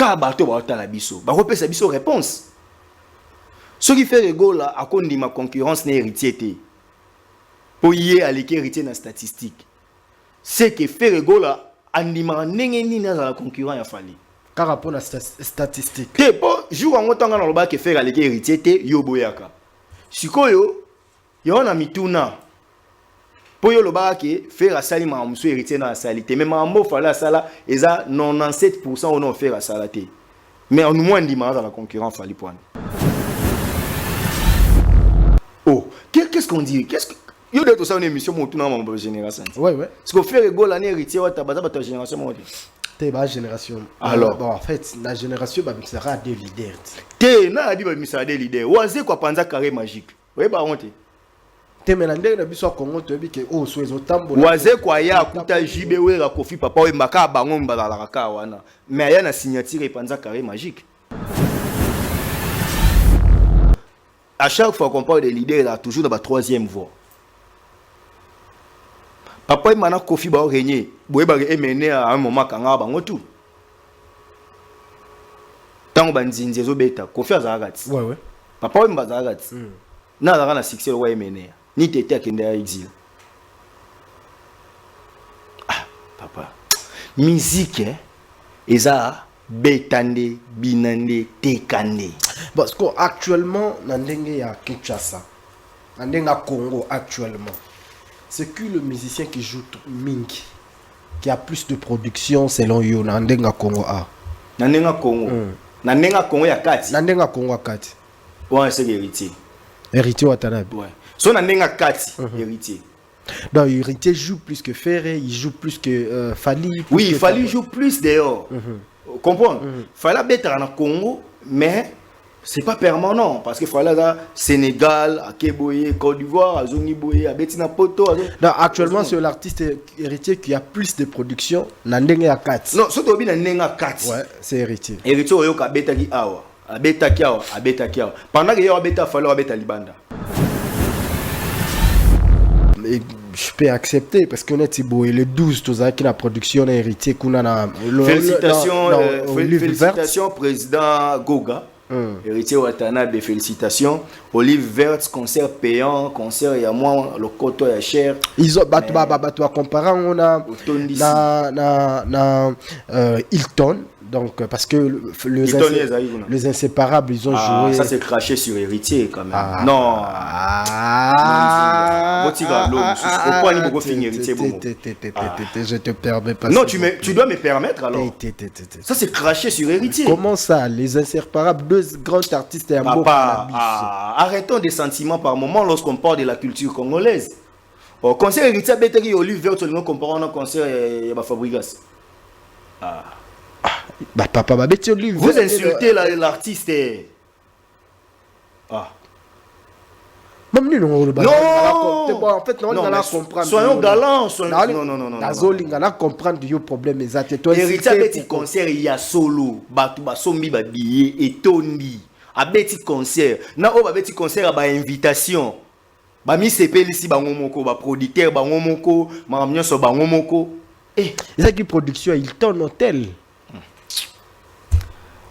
Ka bato ba otala biso ba kopesa biso réponse. Ce qui fait ego là a kondi ma concurrence n'est héritier té pour y aller héritier na statistique c'est que faire ego là andima ndenge nini na la concurrent ya fali par rapport à statistique té po jour en otanga na loba ke faire aller héritier té yo boyaka sikoyo yo na mituna po yo loba ke faire asali ma muso héritier na salité même mambo fala sala eza 97% on a faire salate mais en moins ndima na la concurrent fali point. Oh, qu'est-ce qu'on dit? Qu'est-ce que yo de tout ça une émission mon tout dans ma génération. Ouais. Ce qu'on fait rigole l'année héritier wa tabaza ta génération moi. T'es ma génération. Alors bon en fait la génération ba sera des leaders. T'es na di ba misara des leaders. Waze kwa panza carré magique. Ouais ba honte. T'es melande na biso Congo to bi ke oh so ezo tambo. Waze kwa ya kuta jibe we la kofi papa we mbaka bango mbala la ka wana. Mais ya na signature panza carré magique. À chaque fois qu'on parle des leaders, il y a toujours la troisième voie. Papa, il m'a dit Kofi va régner. Il va mener à un moment quand il va tout. Tant que il va beta, Kofi a zagati. Ouais. Papa, il m'a zagati. Na la rana succès le mener. Ni tete qui est exil. Ah, papa. Musique, eza betande, binande, tekande. Parce qu'actuellement, il y a Kinshasa, il y a Congo actuellement. C'est que le musicien qui joue Mingi, qui a plus de production selon you, Nandenga Congo A. Nandenga Congo. Nandenga Congo ya 4. Nandenga Congo 4. Ouais, c'est l'héritier. Héritier Watanabe. Ouais. So Nandenga 4, héritier. Donc héritier joue plus que Ferré, il joue plus que Fali. Oui, Fali joue plus dehors. Comprends? Fali être en Congo, mais c'est pas permanent parce que Fali là Sénégal, à Keboye, Côte d'Ivoire, à Zoniboye, à Betina Poto. Donc actuellement c'est l'artiste héritier qui a plus de production. Nandenga 4. Non, surtout bien Nandenga 4. Ouais, c'est héritier. Héritier oyoka betaki awa, abetaki awa, abetaki awa. Pendant que yo abeta Fali abeta libanda. Et je peux accepter parce qu'on est le 12 tout ça qui la production héritier qu'on a félicitations président Goga héritier Watanabe félicitations Olive Verte concert payant concert il y a moins le coton est cher ils ont battu comparant on a Hilton donc parce que les inséparables ils ont joué ça c'est craché sur héritier quand même non je te permets pas non tu dois me permettre alors ça c'est craché sur héritier comment ça les inséparables deux grands artistes arrêtons des sentiments par moment lorsqu'on parle de la culture congolaise au concert héritier betaki Olive Verte nous comparons un concert ya Fabrigas papa vous insultez l'artiste non en fait non soyons galants non comprendre du problème exact héritier petit concert il y a solo batu basombi ba billet et tondi a petit concert na o ba petit concert ba invitation ba mi sepeli si bango moko ba producteur bango moko maramnyo so bango moko ça qui production Hilton Hotel.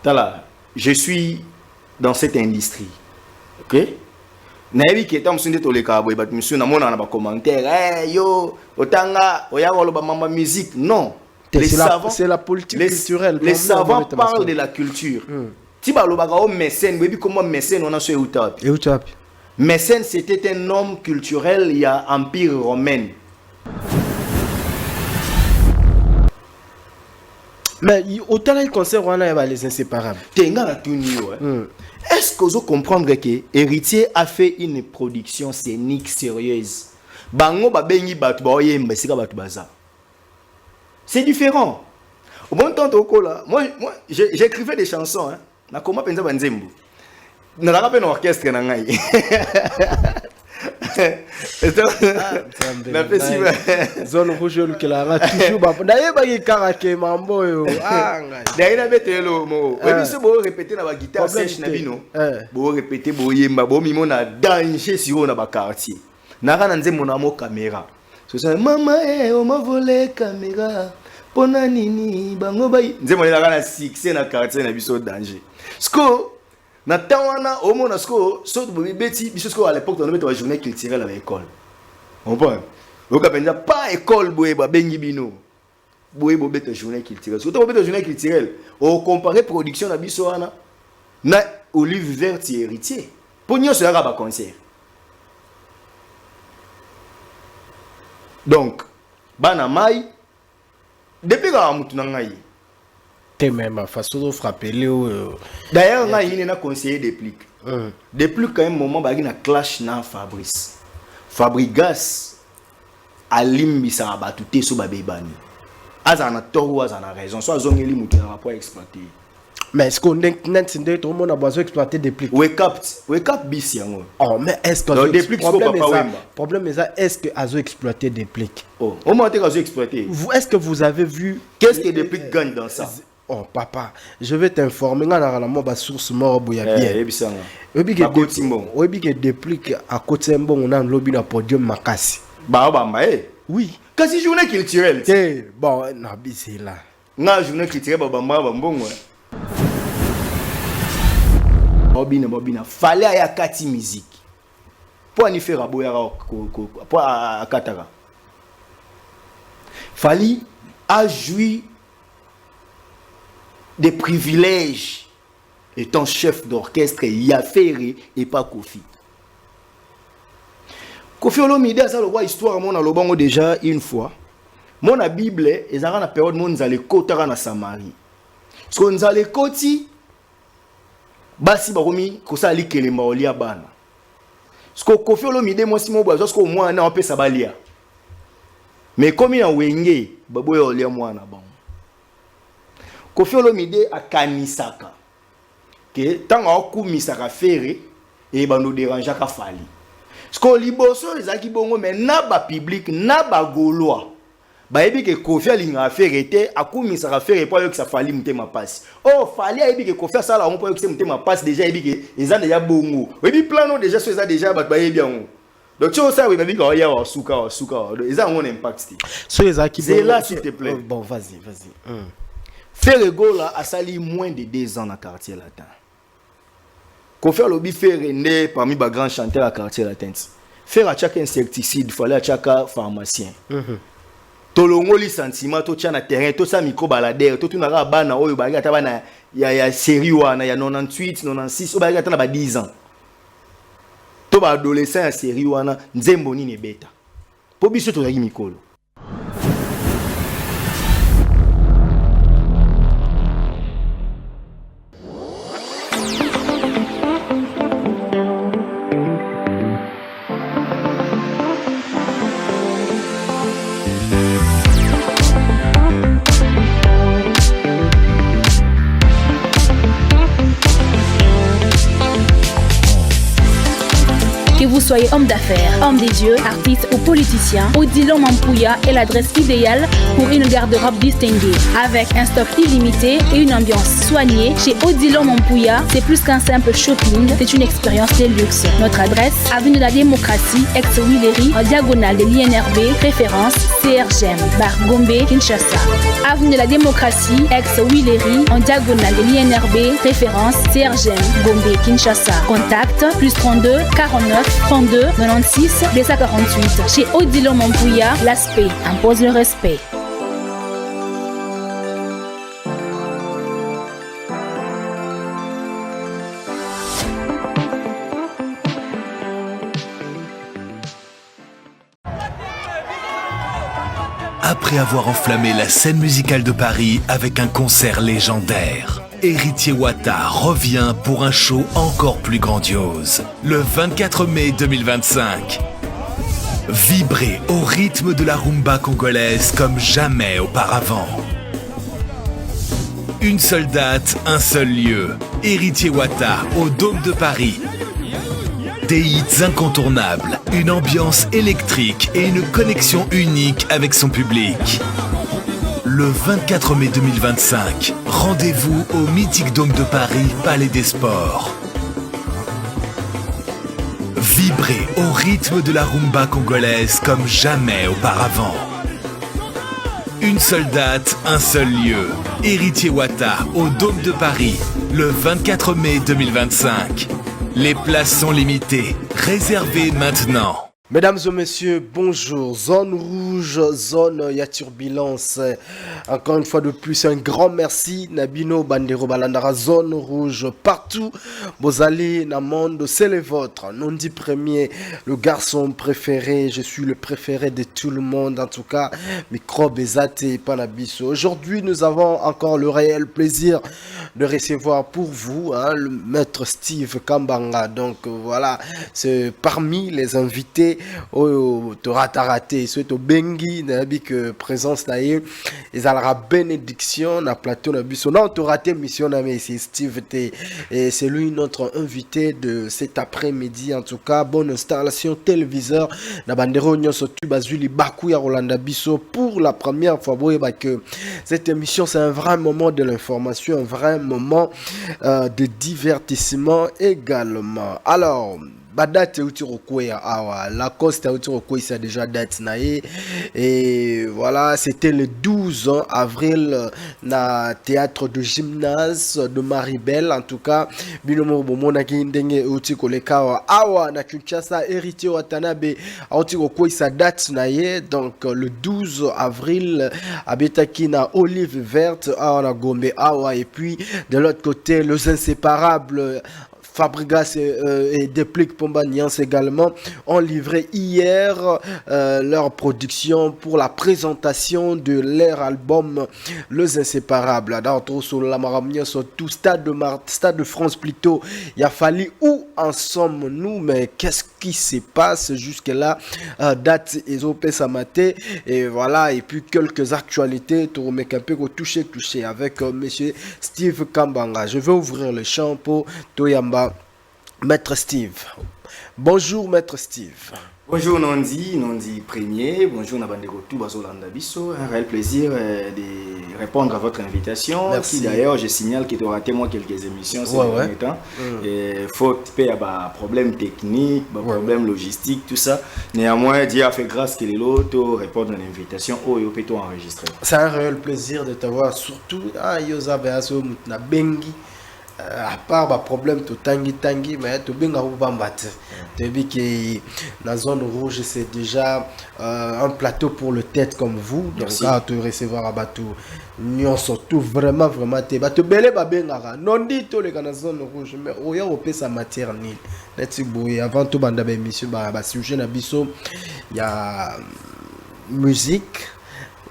Tala, je suis dans cette industrie. OK? Naebi ki etam sunde to le kabo bat monsieur na mona na ba commentaire yo otanga oya wolo ba mama musique non c'est la politique culturelle les savants parlent de la culture ti ba lo ba ka o mécène webi comment mécène on a sur utapi mécène c'était un homme culturel il y a empire romain. Mais autant les concerts on a les inséparables. Est-ce que vous comprenez que héritier a fait une production scénique sérieuse? Bango ba bengi batu ba oyemba sika batu baza. C'est différent. Au bon temps là, moi j'écrivais des chansons hein. Na koma penza banzembo. Na la rappelle orchestre na ngai. Na festival zone rouge que la toujours ba d'ailleurs ba karake mambo yo d'ailleurs betelo mo oui c'est beau répéter na ba guitare sèche na bino beau répéter beau yemba beau mimo na danger sur na ba quartier na kana nzembo na mo caméra so ça maman on m'a volé caméra pona nini bango bai nzembo na kana succès na quartier na biso danger sko na tawana au moins sko so to beti biso sko à l'époque on mettait la journée culturelle à l'école on peut o ka penza pas école boye ba bengi bino boye bo beta journée culturelle so to beta journée culturelle o comparer production na biso wana na Olive Vert héritier pour nous sera ba concert donc bana mai depuis que mutu na ngai t'es même façon de frapper d'ailleurs ngai il n'a conseillé depuis quand même moment ba na clash na Fabrigas alimbisa abatu te so ba bebani azana toro azana raison so azongeli mutu na pas exploiter. Mais est-ce qu'on est tout le monde a besoin d'exploiter des plics? Wake up bis yango. Oh mais est-ce que le problème est ça, est-ce que azo exploiter des plics? Oh, on m'a dit azo exploiter. Est-ce que vous avez vu qu'est-ce que des plics gagnent dans ça? Oh papa, je vais t'informer ngana la mo ba source mort boya bien. Ebisanga. Obi que des plics à côté mbon on a lobby na podium makasi. Ba oui, quasi journée culturelle. Bon, na bisi là. Na journée culturelle ba mbongo. Bobina fallait aya kati musique pour ani faire aboya pour akatara fallait a jouir des privilèges étant chef d'orchestre Yafere et pas Kofi Olomide ça le roi histoire mon na lobango déjà une fois mon na Bible ezara na période mon nzale kotara na Samarie so nzale koti basi bakomi kosa likele maolia bana sko Kofi Olomide mo simo bwa sko mwana opesa balia mais komi na wenge baboya olia mwana bon Kofi Olomide akanisaka ke tanga okumisaka fere e bando déranger ka fali sko liboso ezaki bongo mais na ba public na ba gaulois bayebi ke Kofi alinga affaire te akumisa affaire po yo que ça fali mutema passe oh fali ayebi ke Kofi sala on po yo que mutema passe déjà yebi ke eza déjà bongo webi plano déjà so eza déjà ba bayebi yango donc tu ça oui babi ko ya suka eza on impact so eza ki c'est là s'il te plaît bon vas-y faire gola a sali moins de 2 ans dans quartier latin Kofi lobi faire né parmi ba grands chanteurs à quartier latin faire à chaque insecticide fallait à chaque pharmacien tolongoli sentiment to tia na terrain to sa micro baladeur to tunaka bana oyo ba ta bana ya série wana ya 98 96 o ba ta na ba 10 ans to ba adolescent ya série wana nzembo nini beta po biso to yaki mikolo. Que vous soyez homme d'affaires, homme des dieux, artiste ou politicien, Odilon Mampouya est l'adresse idéale pour une garde-robe distinguée. Avec un stock illimité et une ambiance soignée, chez Odilon Mampouya, c'est plus qu'un simple shopping, c'est une expérience de luxe. Notre adresse, avenue de la Démocratie, ex-Willery, en diagonale de l'INRB, référence CRGM, bar Gombe, Kinshasa. Avenue de la Démocratie, ex-Willery, en diagonale de l'INRB, référence CRGM, Gombe, Kinshasa. Contact, plus 32 49 32 96 248. Chez Odilon Mampouya, l'aspect impose le respect. Après avoir enflammé la scène musicale de Paris avec un concert légendaire, Héritier Wata revient pour un show encore plus grandiose. Le 24 mai 2025. Vibrez au rythme de la rumba congolaise comme jamais auparavant. Une seule date, un seul lieu. Héritier Wata au Dôme de Paris. Des hits incontournables, une ambiance électrique et une connexion unique avec son public. Le 24 mai 2025, rendez-vous au mythique Dôme de Paris, Palais des Sports. Vibrez au rythme de la rumba congolaise comme jamais auparavant. Une seule date, un seul lieu. Héritier Wata au Dôme de Paris, le 24 mai 2025. Les places sont limitées. Réservez maintenant. Mesdames et messieurs, bonjour. Zone rouge, zone ya turbulence. Encore une fois de plus, un grand merci. Nabino Bandero Balandara, zone rouge partout. Bozali, Namondo, c'est le vôtre. Non dit premier, le garçon préféré. Je suis le préféré de tout le monde. En tout cas, microbe et panabiso. Aujourd'hui, nous avons encore le réel plaisir de recevoir pour vous le maître Steve Kambanga. Donc voilà, c'est parmi les invités. Oh, tu raté, c'est au Bengi, nabi que présence naïe, ils ont la bénédiction na plateau na biso. Non, tu raté mission na mais c'est Steve T et c'est lui notre invité de cet après-midi. En tout cas, bonne installation téléviseur na bandero nyonso tu bazuli baku ya Rolanda biso pour la première fois. Boye ba que cette émission c'est un vrai moment de l'information, un vrai moment de divertissement également. Alors date la Coste c'est déjà date et voilà, c'était le 12 avril na théâtre de gymnase de Maribel. En tout cas binomo bomona ki ndenge uti koleka awa na Kinshasa Héritier Watanabe uti kokwisa date naye. Donc le 12 avril abetaki na Olive Verte awa na Gombe awa, et puis de l'autre côté les inséparables Fabrigas et Déplique Pombanians également ont livré hier leur production pour la présentation de leur album Les Inséparables. D'autres sur la Maramia sur tout stade de France plutôt. Il a fallu où en sommes-nous, mais qu'est-ce qui se passe jusque là? Date Ezopé Samate et voilà, et puis quelques actualités pour me camper au toucher avec monsieur Steve Kambanga. Je vais ouvrir le champ pour Toyamba. Maître Steve. Bonjour Maître Steve. Bonjour Nandi premier, bonjour Nabandego tout Bazolanda Bisso. Un réel plaisir de répondre à votre invitation. Merci. Qui d'ailleurs je signale qu'il aura raté moi quelques émissions ces derniers temps. Et faute paix à problème technique, problème logistique, tout ça. Néanmoins, Dieu a fait grâce qu'il est l'autre répondre à l'invitation au peut enregistrer. C'est un réel plaisir de t'avoir, surtout à Yosa Beaso Mutna Bengi. À part problème tout tangi mais tout bien à Ubambat. Tu dis que la zone rouge c'est déjà un plateau pour le tête comme vous. Donc là te recevoir à bateau nous surtout vraiment te bateau belé ba bengara non dit to les dans zone rouge mais oya opé sa matière ni let's boy avant tout banda ba émission ba sujet na biso il y a musique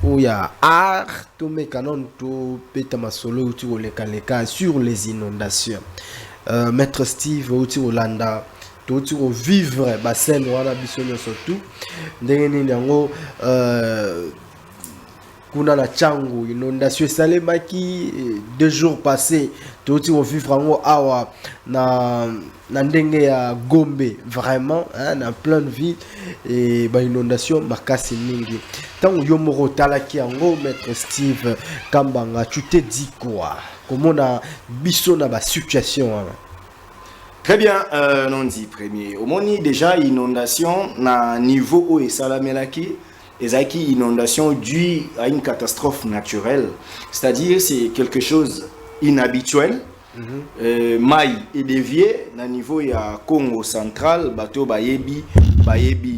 où il y a art, tout mes canons, tout pétama solo, tout les cas sur les inondations. Maître Steve, tout Hollanda, tout vivre, bassin, voilà, bisonne surtout. Ndenge nango, kuna na changu, inondation salemaki, 2 jours passés, tout vivre en awa, na ndenge ya Gombe, vraiment, na plein de vie, et ba inondation, makasi mingi. Tant yomoro talaki ango, Maître Steve Kambanga, tu t'es dit quoi? Comment on a biso na ba situation? Très bien, non dit premier. Au moins déjà inondation na niveau où est salamelaki, ezaki inondation due à une catastrophe naturelle. C'est-à-dire c'est quelque chose inhabituel. Maï est dévié na niveau ya Congo central, bateau bayebi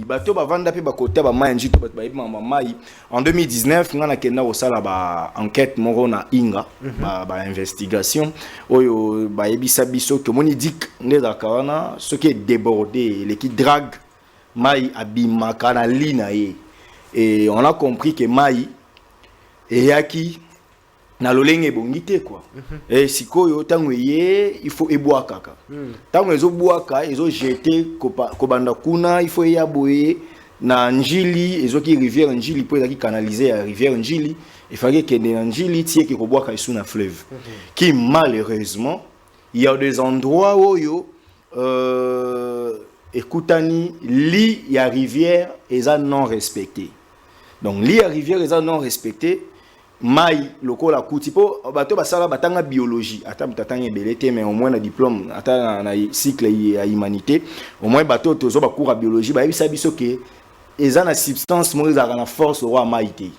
bateau bavanda pe bakota ba maï njito bateau bayebi mama maï. En 2019 ngana kenda osala ba enquête moko na Inga ba investigation oyo bayebi sabiso que moni dik ndeza kawana ce qui est débordé les qui drague maï abimaka na lina ye. Et on a compris que maï et yaki na lolenge bongite quoi. Et sikoyo tango ye il faut eboaka kaka. Tango ezo boaka ezo jeter kobanda kuna il faut ya boye na njili ezo ki rivière njili po ezaki canaliser ya rivière njili il fallait que na njili tie ki koboaka isu na fleuve. Qui malheureusement il y a des endroits où écoutani li ya rivière eza non respecté. Donc li ya rivière eza non respecté. Mai lokola kutipo bato basala batanga biologie ata mtatanga belete mais au moins na diplôme ata na cycle ya humanité au moins bato tozo ba cours à biologie ba yebisa biso ke eza na substance mo ezaka na force roi maïté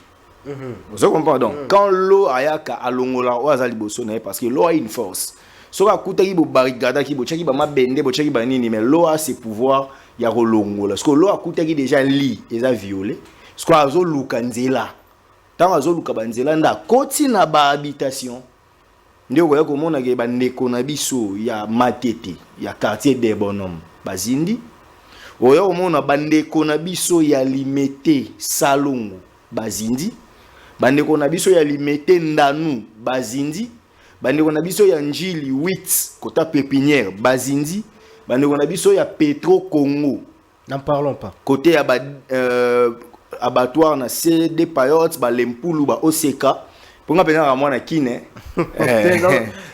Vous comprenez donc quand l'eau ayaka alongola oza liboso na parce que l'eau a une force. So ka kutaki bo barricade ki bo chaki ba mabende bo chaki ba nini mais l'eau a ses pouvoirs ya rolongola. Parce que l'eau a kutaki déjà li eza violé. Parce que azo luka nzela. Tant azo luka banzela nda koti na ba habitation. Ndio ko ya komona ke ba ndeko na biso ya Matete ya quartier des bonhommes bazindi. Oya komona ba ndeko na biso ya Limete Salongo bazindi. Bandeko na biso ya Limete Ndanu bazindi. Bandeko na biso ya Njili 8 kota pépinière bazindi. Bandeko na biso ya Petro Congo. N'en parlons pas. Côté ya abattoir na CD Payotte ba Lempulu ba Oseka. Pour nga pena ramona kine.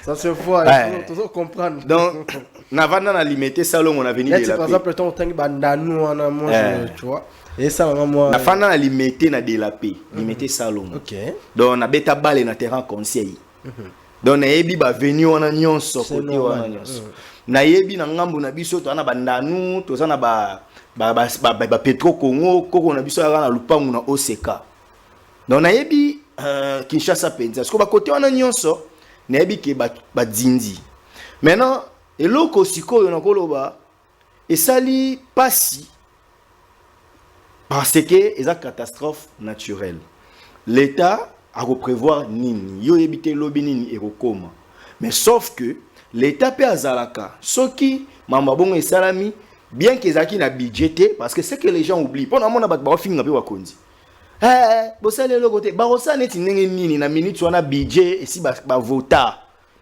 Ça se voit, il faut comprendre. Donc navanda na Limete Salon on a venu de la par exemple ton tangi bandanu on moi tu vois. Et ça moi na fanda na Limete na de la paix. Limete Salon. OK. Donc na beta balle na terrain conseil. Donc na yebi ba venu wana nyonso côté wana nyonso. Na yebi na ngambu na biso to na bandanu to na ba Petro Congo koko na biso na lupangu na Oseka. Donc na yebi Kinshasa penza. Parce que ba côté wana nyonso na yebi ke ba dindi. Maintenant eloko sikoyo na koloba esali pasi parce que eza catastrophe naturelle. L'État a reprévoir nini yo ebité lobi nini ekokoma. Mais sauf que l'État pe azalaka soki mamba bongo esalami bien que ezaki na budgété parce que c'est que les gens oublient. Pona mona bat ba finga pe wakonzi. Bosale le côté barosa neti ndenge nini na minute wana budget esi ba vota.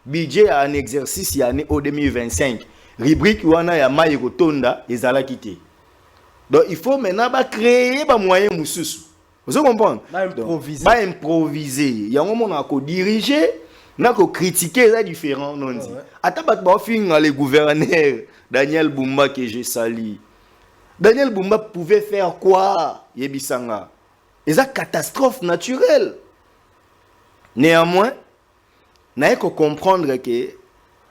Budget à un exercice ya année au 2025. Rubrique wana ya mayi kotonda ezalaki te. Donc il faut maintenant ba créer ba moyen mususu. Vous comprenez? Ba improviser. Ya moment na ko diriger, na ko critiquer ça différent non dit. Ata bat ba finga le gouverneur Daniel Bumba que j'ai sali. Daniel Bumba pouvait faire quoi? Yebisanga. Et ça catastrophe naturelle. Néanmoins, n'a que comprendre que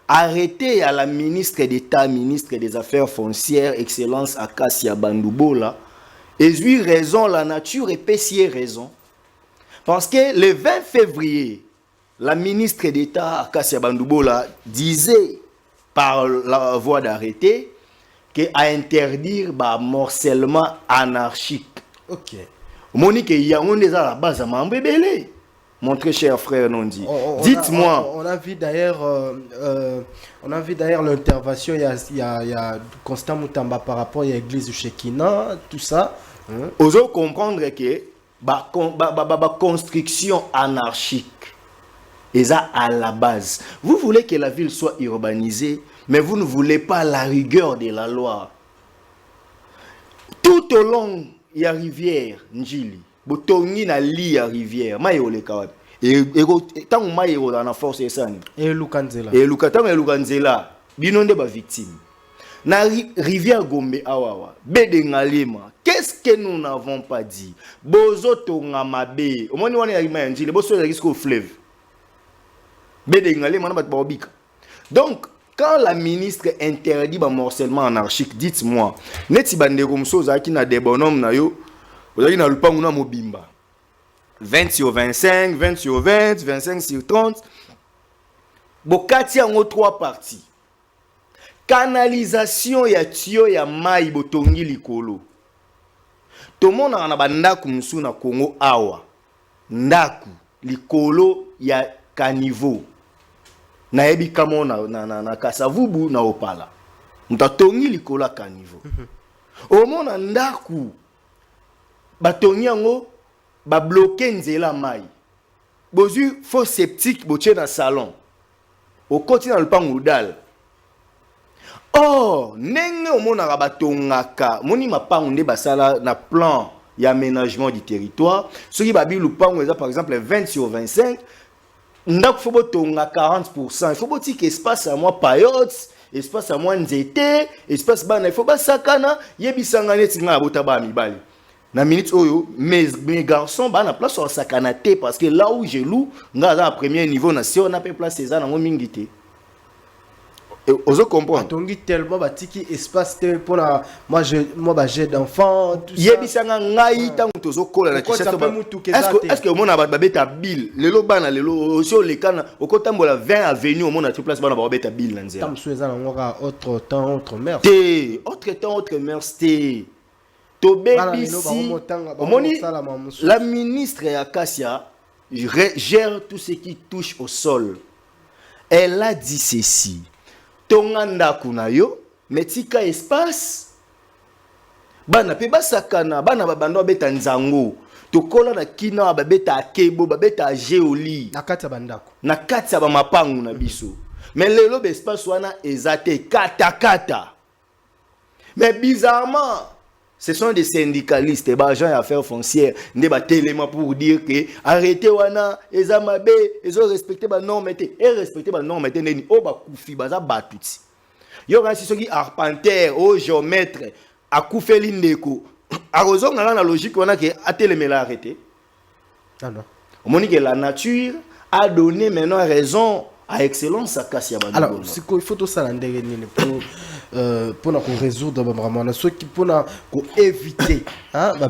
arrêter à la ministre d'État, ministre des Affaires foncières, Excellence Akassia Bandoubola, et lui raison, la nature et pessier raison. Parce que le 20 février, la ministre d'État Akassia Bandoubola disait par la voie d'arrêté qu'à interdire le morcellement anarchique. OK. Monique, il y a un des à la base à m'embébélé. Mon très cher frère Nondi. Dites-moi. On a vu d'ailleurs l'intervention, il y a Constant Moutamba par rapport à l'église de Shekina, tout ça. Osons comprendre que la construction anarchique est à la base. Vous voulez que la ville soit urbanisée, mais vous ne voulez pas la rigueur de la loi. Tout au long, il y a rivière, Njili. Botongi na li ya rivière mayole kawapi tangu mayolo na force esani et lukanzela binonde ba victime na rivière Gombe awawa bede ngalema. Qu'est-ce que nous n'avons pas dit? Bozo tonga mabe omoni wana ya Njili boso ya kisko fleuve bede ngalema na bat babika. Donc quand la ministre interdit le morcellement anarchique, dites-moi neti bandeko msoza ki na de bonhomme na yo vous avez le pango na mobimba 20 sur 25, 20 sur 20, 25 sur 30. Bokati en 3 parties. Canalisation ya tio ya mai botongi likolo. Tout le monde a bandaku msu na Congo awa. Ndaku likolo ya kanivo. Na ebi kamo na kasavubu na opala. Mtatongi likolo ya kanivo. Omona ndaku batongi yango ba bloquer nzela mai. Bozu faux sceptique boche na salon. Au continent le pangudal. Oh, nenge omona batongaka. Moni mapangu nde basala na plan y aménagement du territoire. Ce qui babi le pangu par exemple 20 sur 25. Ndak faut botonga 40%. Il faut botique espace à moi payotes, espace à moi nzete, espace bana il faut ba sakana yebisanga neti nga botaba mibali. Na minute oyo mes garçons ba na place sur sakanate parce que là où je loue nga à premier niveau nation on a pas place ça na ngomingité. Ozo comprendre. Tongi tellement batiki espace te pour la moi j'ai d'enfants tout ça. Yebisanga ngai tant tozo kola na kisa to. Est-ce que mona ba beta bill lelo bana lelo so le kana okotambola 20 avenue au mona place bana ba beta bill na nzela. Tam soueza na ngora autre temps autre mère. Autre temps autre mère té. To baby si. Omoni la ministre Akasia gère tout ce qui touche au sol. Elle a dit ceci. Tonganda kunayo metika espace bana pe basakana bana babando beta nzango tokola na kina babeta akebo babeta geoli na kati ya ba mapangu na biso mais lelo be espace wana ezate kata mais bizarrement ce sont des syndicalistes et agents d'affaires foncières ne ba téléma pour dire que arrêtez wana ezamabe ezo respecter ba normes et respecter ba normes neni o ba kufi baza batuti yo ga si soki arpenter o géomètre akufeli ndeko akozonga na logique wana que atelemela arrêter non on que la nature a donné maintenant raison à excellence à Kassia Bandou. Alors il faut tout ça pour résoudre vraiment ceux qui pour éviter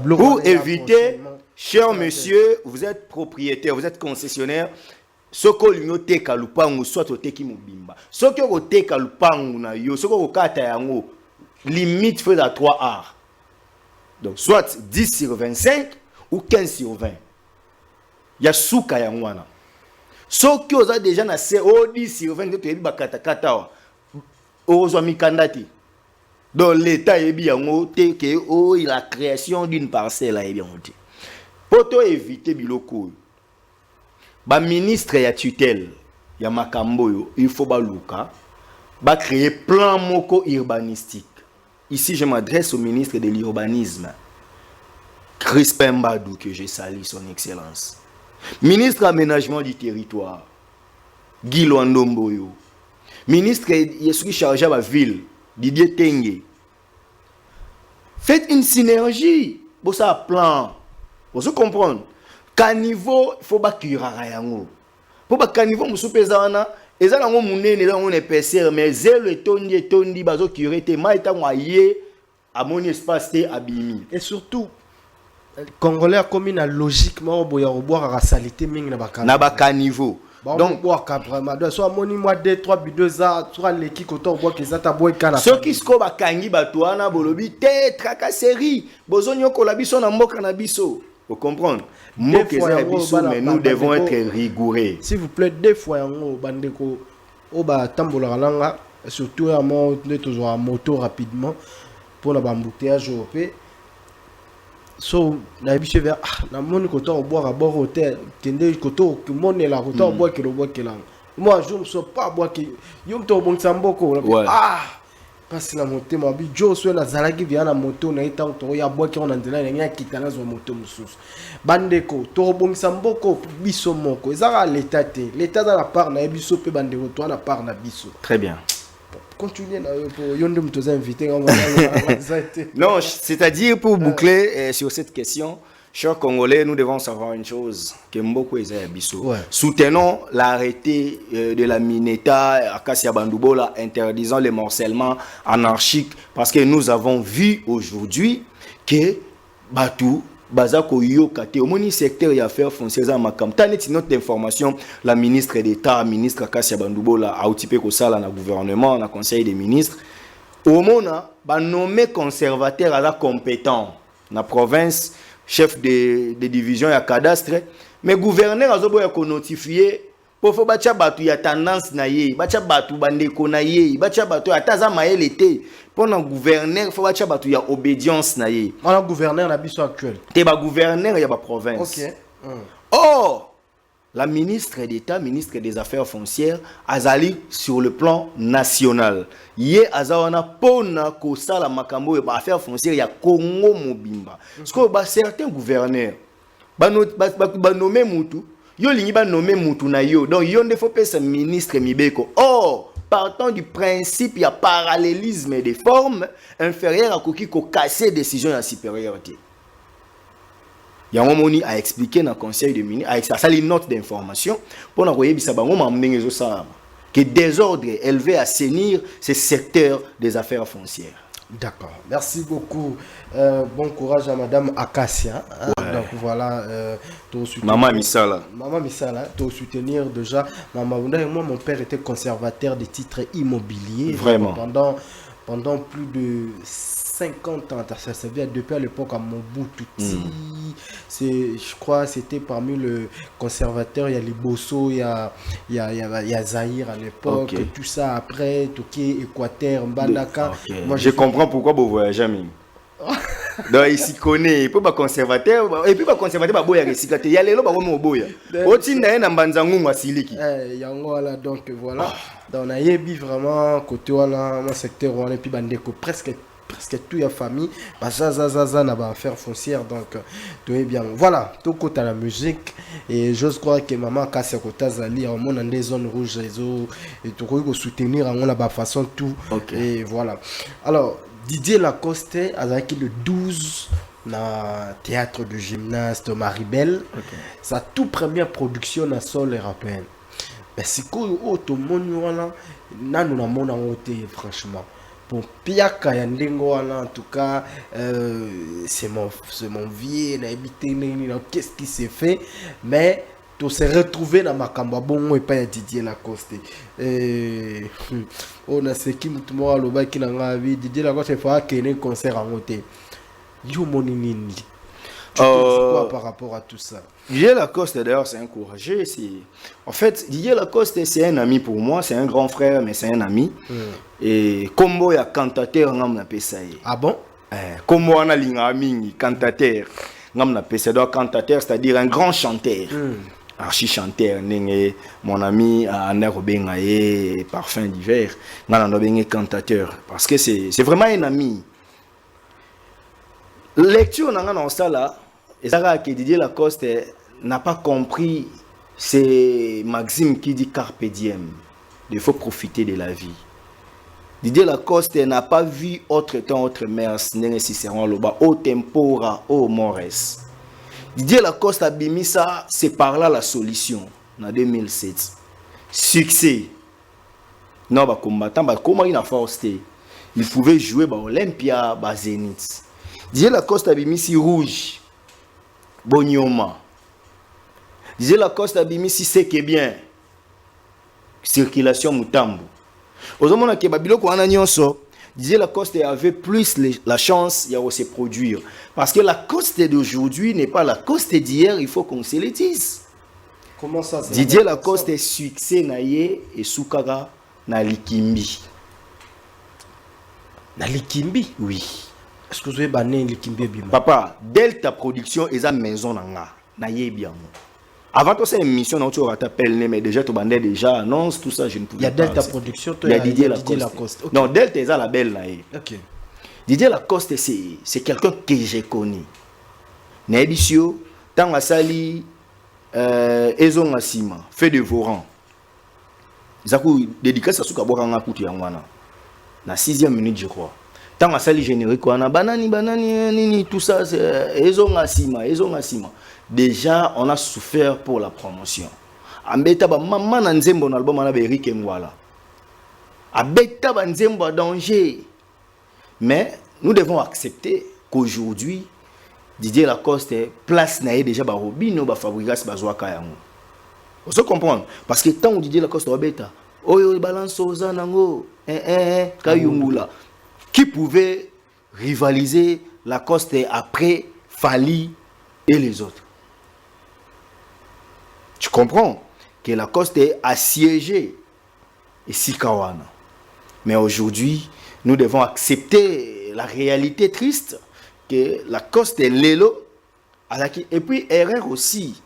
pour éviter cher monsieur vous êtes propriétaire vous êtes concessionnaire soko linyo teka lupangu soit oteki mobimba soki okoteka lupangu na yo soko okata yango limite fait à 3 arts donc soit 10 sur 25 ou 15 sur 20 ya suka yango wana soki oza déjà na se 10 sur 20 to yebi bakata kata wa ozwa mikandati donc l'état yebi yango te ke la création d'une parcelle yebi yango te poto éviter biloko ba ministre ya tutelle ya makambo yo il faut ba luka ba créer plan moko urbanistique. Ici je m'adresse au ministre de l'urbanisme Crispin Mbadou que je salue son excellence. Ministre aménagement du territoire Guy Luandomboyo. Ministre qui chargé la ville Didier Tengue. Faites une synergie pour ça plan. Vous comprenez? Caniveau faut pas curara yango. Pour pas caniveau musupeza wana ezala ngo munene ezala ngo épaisseur mais zelo tondi bazo curer te maita moye à mon espace te abimi. Et surtout Congolais comme une logique mo boya boire à salité mingi na ba caniveau. Donc boire vraiment soit moni moi 2 3 2 ans soit l'équipe autant boire que ça ta boire kana. Ce qui sko ba kangi bato wana bolobi te tracasserie bozonyo ko la biso na mboka na biso. Vous comprenez? Mais nous devons être rigoureux. S'il vous plaît, des fois, bandeko, oba tambola langa, surtout à mon toujours à moto rapidement pour la bambouteillage européen. So, na biche vers na mon côté au boire à bord hôtel, kende côté que mon est la côté au boire que le boire que là. Moi, je ne sais pas boire que yom to bon samboko. Parce que la moto m'a dit Joe soit na zalaki via la moto na ita to ya bois qui on andela na kitana zo moto mususu bandeko to bongisa mboko biso moko ezaka l'état te l'état dans la part na biso pe bandeko to na part na biso. Très bien. Continuez pour yonde mtoza invité non, c'est-à-dire pour boucler sur cette question. Chers Congolais, nous devons savoir une chose, que Mboko est Bisso. Soutenons l'arrêté de la Mineta à Kassia Bandoubola interdisant les morcellements anarchiques parce que nous avons vu aujourd'hui que Batou, Bazako Yokate, au moni secteur et affaires foncières à Makam. Taneti notre information, la ministre d'État, ministre Kassia Bandoubola, a occupé que ça dans le gouvernement, dans le conseil des ministres. Au mona, nommé conservateur à la compétent dans la province. Chef de division ya cadastre mais gouverneur azobo ya ko notifier pour faut bacha batu ya tendance na ye bacha batu bandeko na ye bacha batu ataza maele te pour na gouverneur faut bacha batu ya obédience na ye on a gouverneur na biso actuel te ba gouverneur ya ba province. OK. Or la ministre d'État, ministre des Affaires foncières, azali sur le plan national. Yé azawana pona ko sala makambo ba affaires foncières ya Congo mobimba. Parce que certains gouverneurs ba nommer mutu, yo lingi ba nommer mutu na yo. Donc yo ne faut pas ce ministre mibeko. Or, partant du principe ya parallélisme des formes inférieures à koki ko casser décision ya supériorité. Yamomoni a expliqué dans le conseil de ministre, avec ça, une note d'information pour nous dire que que désordre élevé assainir ce secteur des affaires foncières. D'accord. Merci beaucoup. Bon courage à Madame Acacia. Donc voilà. Maman Misala. Maman Misala, tu soutenir déjà. Maman, moi, mon père était conservateur des titres immobiliers. Vraiment. Pendant plus de 50 ans. Ça vient depuis à l'époque à Mobutu. Je crois c'était parmi le conservateur. Il y a Liboso, il y a Zahir à l'époque. Okay. Tout ça après, Toké, Équateur, Mbandaka. Okay. Moi, je comprends pourquoi vous voyagez jamais. Donc il s'y connaît, il peut pas conservateur et puis pas conservateur ba boya recyclate. Il y a les loba comme boya. Otinda na mbanzangu wasiliki. Yango voilà donc voilà. Donc on a yebi vraiment côté voilà mon secteur on et puis bandeko presque toute la famille ça n'a pas affaire foncière donc tout est bien. Voilà, tout côté la musique et j'ose croire que maman casse côté Zali on dans des zones rouges et tout quoi soutenir on a ba façon tout et voilà. Alors Didier Lacoste avec le 12 na théâtre de gymnaste Maribel. Sa toute première production na sol européen. Mais c'est quoi tout le monde là nanu na mona ngote franchement. Pour Piaka Yandengo en tout cas c'est mon vieux na habité qu'est-ce qui s'est fait mais tu se retrouvé dans ma camba bon et pas Didier Lacoste on a ce qui mutuma lo ba qui na vie Didier Lacoste faut qu'il y ait un concert en hôtel yo moninini tu penses quoi par rapport à tout ça? Didier Lacoste d'ailleurs c'est encouragé, en fait Didier Lacoste c'est un ami pour moi, c'est un grand frère mais c'est un ami et combo ya cantateur ngam na pesa ye. Ah bon? Combo ana linga mingi cantateur ngam na pesa do cantateur c'est-à-dire un grand chanteur. Archi chanteur mon ami Aner Obengaye parfum d'hiver ngana bengi cantateur parce que c'est vraiment un ami. Lecture nanga na sala et ça que Didier Lacoste n'a pas compris c'est Maxime qui dit carpe diem. Il faut profiter de la vie. Didier Lacoste n'a pas vu autre temps autre mers n'est Cicéron loba au tempora au mores. Didier Lacoste a bimi ça, c'est par là la solution en 2007. Succès. Non ba combattant ba comment il a force il pouvait jouer ba Olympia ba Zénith. Didier Lacoste a bimi si rouge. Bonyoma. Didier Lacoste a bimi si c'est que bien. Circulation mutambu. Ozomona ke babilo ko ana nyonso. Didier Lacoste avait plus la chance de se produire. Parce que Lacoste d'aujourd'hui n'est pas Lacoste d'hier, il faut qu'on se le dise. Comment ça? Didier Lacoste est succès naye et soukara na Likimbi. Na Likimbi? Oui. Est-ce que vous avez banné Likimbi bima? Papa, Delta Production est à maison nanga. Naye bien. Avant toute cette émission, on t'appelle, mais déjà, tu bandais déjà annonce, tout ça, je ne pouvais pas. Il y a Delta Production, il y a Didier Lacoste. Okay. Non, Delta est à la belle. Ok. Didier Lacoste, c'est quelqu'un que j'ai connu. Nebisio, Tanga Sali, Ezon Asima, fait de Voran. Zakou, dédicace à Soukaboranga Kouti Yangwana. La 6e minute, je crois. Tanga Sali générique, on a banani, tout ça, Ezon Asima. Déjà, on a souffert pour la promotion. Ambeta ba maman na nzembo na album na Eric Ngwala. Abeta ba nzembo danger. Mais nous devons accepter qu'aujourd'hui Didier Lacoste place na déjà ba Robino ba Fabrigas ba Zwaka yango. Vous comprendre parce que tant Didier Lacoste obeta oyo balance oza nango Kayungula qui pouvait rivaliser Lacoste après Fali et les autres. Tu comprends que Lacoste est assiégé et Sikawana. Mais aujourd'hui, nous devons accepter la réalité triste que Lacoste est l'élo. Et puis, erreur aussi.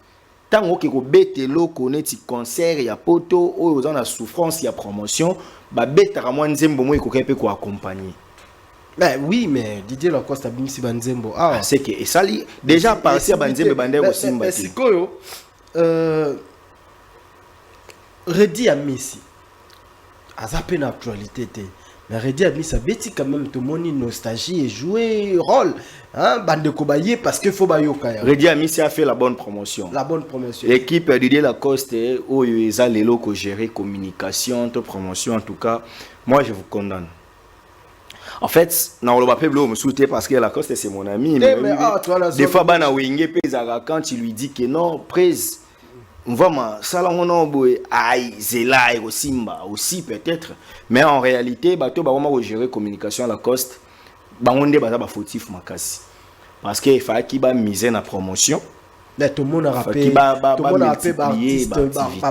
Tant que vous bêtez l'eau, connaît des concerts, il y a poto, ou dans la souffrance, il y a promotion, bah bête à moins nzembo moi il peut accompagner. Ben oui, mais Didier Lacoste a bien si banzembo. Ah, c'est que et ça déjà parti à banzembo bandé aussi mbati. C'est quoi Redis à Messi. À zappé l'actualité Mais Redi a mis sa bêtise quand même, tout le monde nostalgie et jouer rôle. Hein, bande kobaye parce qu'il faut bayoka. Redi Amissi a fait la bonne promotion. La bonne promotion. L'équipe Didier Lacoste, où ils ont les locaux gérés, communication, promotion, en tout cas, moi je vous condamne. En fait, non, le Mbappé me souhaite parce que Lacoste c'est mon ami. Mais des fois, quand il lui dit que non, prise. Vraiment, ça là on a beau aïe zela et Simba aussi peut-être, mais en réalité bateau ba vraiment gérer communication à Lacoste ba on est ba fautif makasi parce que il fallait qu'il ba miser na promotion. Mais tout le monde a rappelé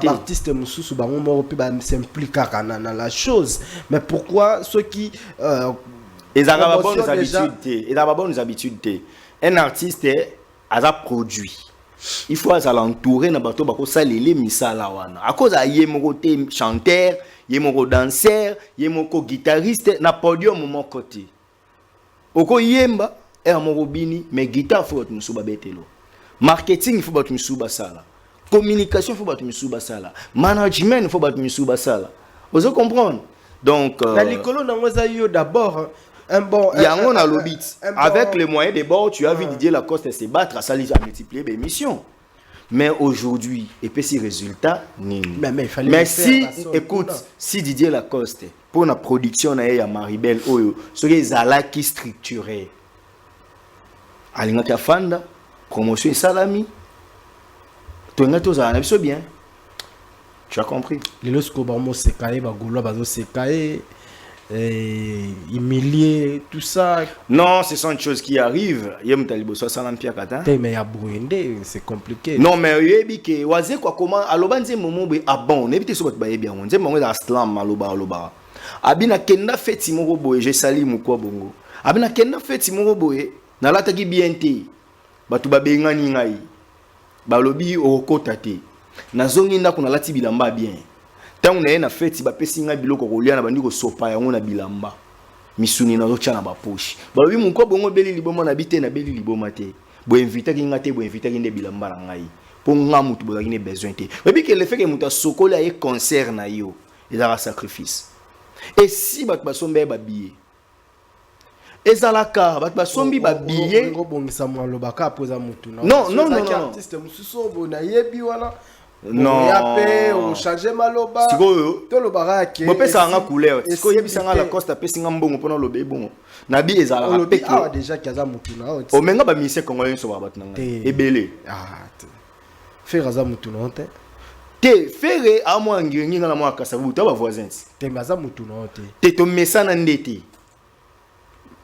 artiste mususu ba on mo ba s'impliquer dans la chose. Mais pourquoi ceux qui ils ont bonnes habitudes, un artiste a un produit. Il faut l'entourer na bato bako salele misala wana à cause aye moko chanteur ye moko danseur ye moko guitariste na podium mon côté oko yemba e moko bini mais guitare faut battu musuba betelo marketing faut battu musuba sala communication faut battu musuba sala management faut battu musuba sala vous comprendre donc la likolo na ngoza yo d'abord un bon yango na lobit avec les moyens de bord tu as vu Didier Lacoste se battre à multiplier des missions mais aujourd'hui et puis si résultat ni mais si écoute si Didier Lacoste pour la production na ya Maribel oyo ce que zala qui structuré alinga fanda promotion salami tonga to za na biso bien tu as compris les lorsque ba mo sekaye ba golo ba zo sekaye humilier tout ça. Non, ce sont des choses qui arrivent. C'est compliqué. Non, mais il y a quoi comment alobanze momo be abon nebite so ba bien on nze mongo da slam aloba abina kenda feti moko boye je sali mukwa bongo abina kenda feti moko boye na lata ki biente batu ba bengani ngai balobi okota te nazongi ndako na lati bilamba bien. Tant on est na fête ba pesinga biloko kolia na bandi ko sopa yango na bilamba misuni na zocha na ba poche ba bi munko bongo beli liboma na bite na beli liboma te bo inviter ki ngate bo inviter ki nde bilamba na ngai po nga mutu bo ki ne besoin te ba bi que le fait que muta sokola e concert na yo ezala sacrifice et si bat ba sombe ba billet ezala ka bat ba sombi ba billet ngobongisa mo lobaka poza mutu non artiste mususo bo na yebi wana non on change maloba to lo barake mo pesa nga couleur siko yebisa nga Lacoste pesinga mbongo pona lobe bongo na bi ezala rapeke ah déjà kaza mutu na o menga ba mise congolais so ba batna nga ebele faire aza mutu na honte te faire a mo ngiringi nga na mo kasabu to ba voisins te maza mutu na honte te to mesana ndete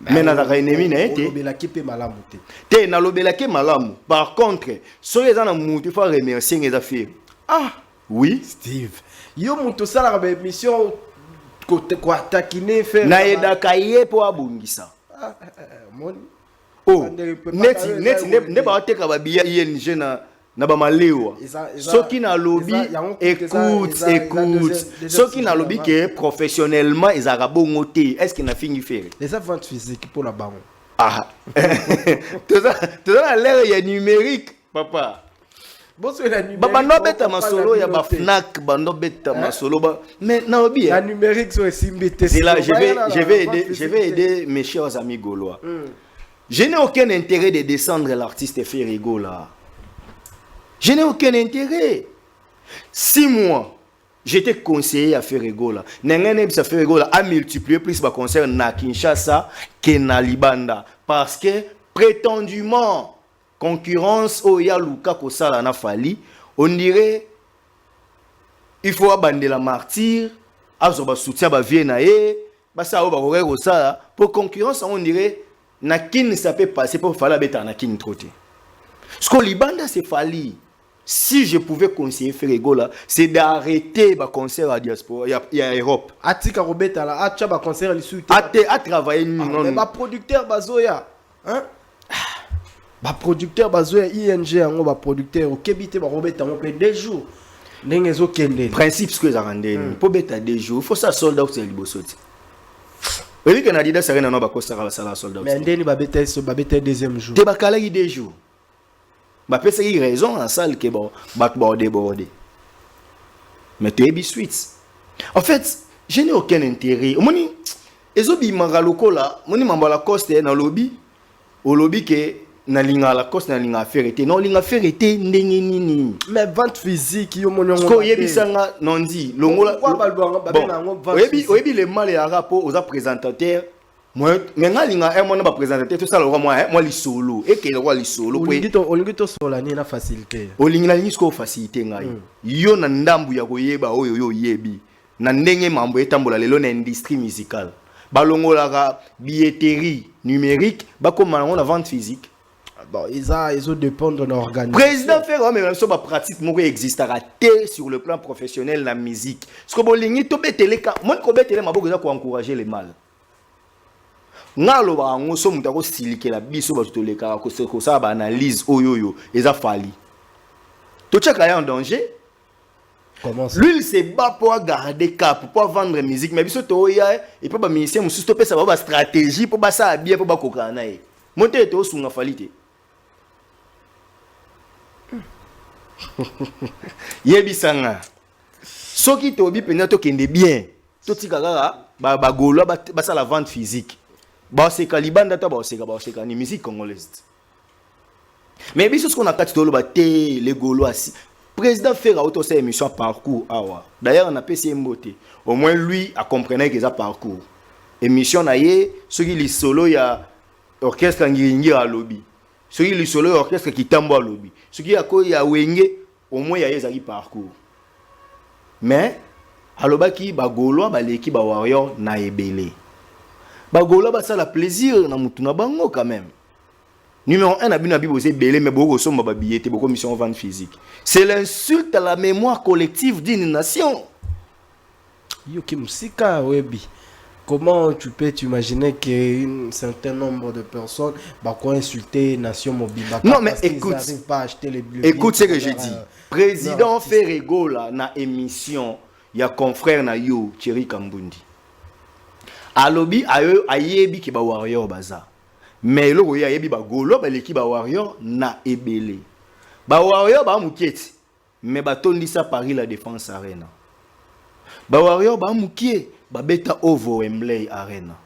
mais na za ennemi na ete lobelaki pe malamu te na lobelaki malamu par contre so eza na mutu fa remercier ngeza faire. Ah, oui. Steve. Yo muto sala ba émission ko attaquer faire. Na eda kaye po abungisa. Mon. Oh. Net ne ba teka ba biya ING na ba malewa. Soki na lobby écoute. Soki na lobby que professionnellement ils a bongo te. Est-ce qu'il na fini faire? Les ventes physiques pour la banque. Ah. Tout ça l'air ya numérique, papa. Bando beta masolo ya ba Fnac bando beta masolo ba mais na obi la numérique so esimbité c'est là je vais aider mes chers amis gaulois. Je n'ai aucun intérêt de descendre l'artiste Ferrigo là. Je n'ai aucun intérêt. 6 mois j'étais conseiller à Ferrigo là. Nengene bisa Ferrigo là a multiplié plus ba concert na Kinshasa que na Libanda parce que prétendument concurrence oya luka ko sala na fali on dirait il faut abandonner la martyr azoba soutien ba vie na e ba sa o ba ko sala pour concurrence on dirait na kin ça peut passer pour fala beta na kin troté ce que Libanda c'est fali si je pouvais conseiller Ferrigo là c'est d'arrêter ba concert à diaspora il y a Europe atika robeta là acha ba concert li suite à travailler non ba producteur bazoya hein ba producteur bazoya ING yango ba producteur okebite ba robeta mo pe 2 jours ndenge zo kende principe ce que za randé pour beta 2 jours il faut ça sold out c'est libosoti oui que Nadida Serena no ba kosara sala sold out mais ndeni ba beta deuxième jour te ba kala 2 jours ba pesa y raison en salle que bon ba border mais tu es suite en fait je n'ai aucun intérêt au moni ezobimaka lokola moni mambo la coste na lobby au lobby que na linga la coste na linga faire été non linga faire été ndenge nini mais vente physique yo monyo ko yebisanga nondi longola oyebi le mal ya rapport aux présentateur moi mais nga linga moi na ba présentateur tout ça le moi li solo et que le roi li solo olingi to sola ni na facilité olingi na lingi ko facilité ngai yo na ndambu ya koyeba oyo yo yebi na ndenge mambo etambola lelo na industrie musicale balongolaka billetterie numérique bakoma na vente physique. Bon, ils ont dépendre de l'organisation. Président Ferro, mais même si ma pratique moi existera sur le plan professionnel la musique. Ce que bolingi to betele ka, moi ko betele maboko za ko encourager les mal. Ngalo ba ngoso mutako silike la biso ba tutoleka ko ça ba analyse oyoyo eza fali. To cheka ya en danger. Comment ça? Lui il se bat pour garder cap, pour vendre musique, mais biso to ya et puis ba musicien musu stopper ça ba stratégie pour ba ça bien pour ba kokana e. Monter to sunga falite. Yebisanga soki tobi pena to kende bien to tikaka ba golo ba ça la vente physique ba se kalibanda ta ba se ni musique congolaise mais biso ce qu'on a kati to lo ba te les golo asi président faire auto cette émission parcours awa d'ailleurs on a PC mbote au moins lui a comprenait que ça parcours émission na ye soki li solo ya orchestre ngiringi à lobby ceux qui solo orchestre qui tambo lobby ceux qui ya wenge au moins ya ezali parcours mais alobaki bagolo baleki ba warrior na ebele bagolo ba ça la plaisir na mutu na bango quand même numéro 1 na bino bibo c'est belé mais boko somba ba billet boko mission vente physique c'est l'insulte à la mémoire collective d'une nation yo kimsika webi. Comment tu peux t'imaginer qu'un certain nombre de personnes vont insulter Nation Mobile? Non, mais écoute, pas à acheter les bleus. Écoute ce que j'ai dit. Président Ferrego là, na émission, il y a confrère na yo, Thierry Kambundi. Alobi, ayebi ki ba warrior baza. Mais lo ya yebi ba golo, ba leki ba warrior na ebele. Ba warrior ba muketi. Mais ba tondisa Paris la Défense Arena. Ba warrior ba mukie. Babeta Ovo Wembley Arena.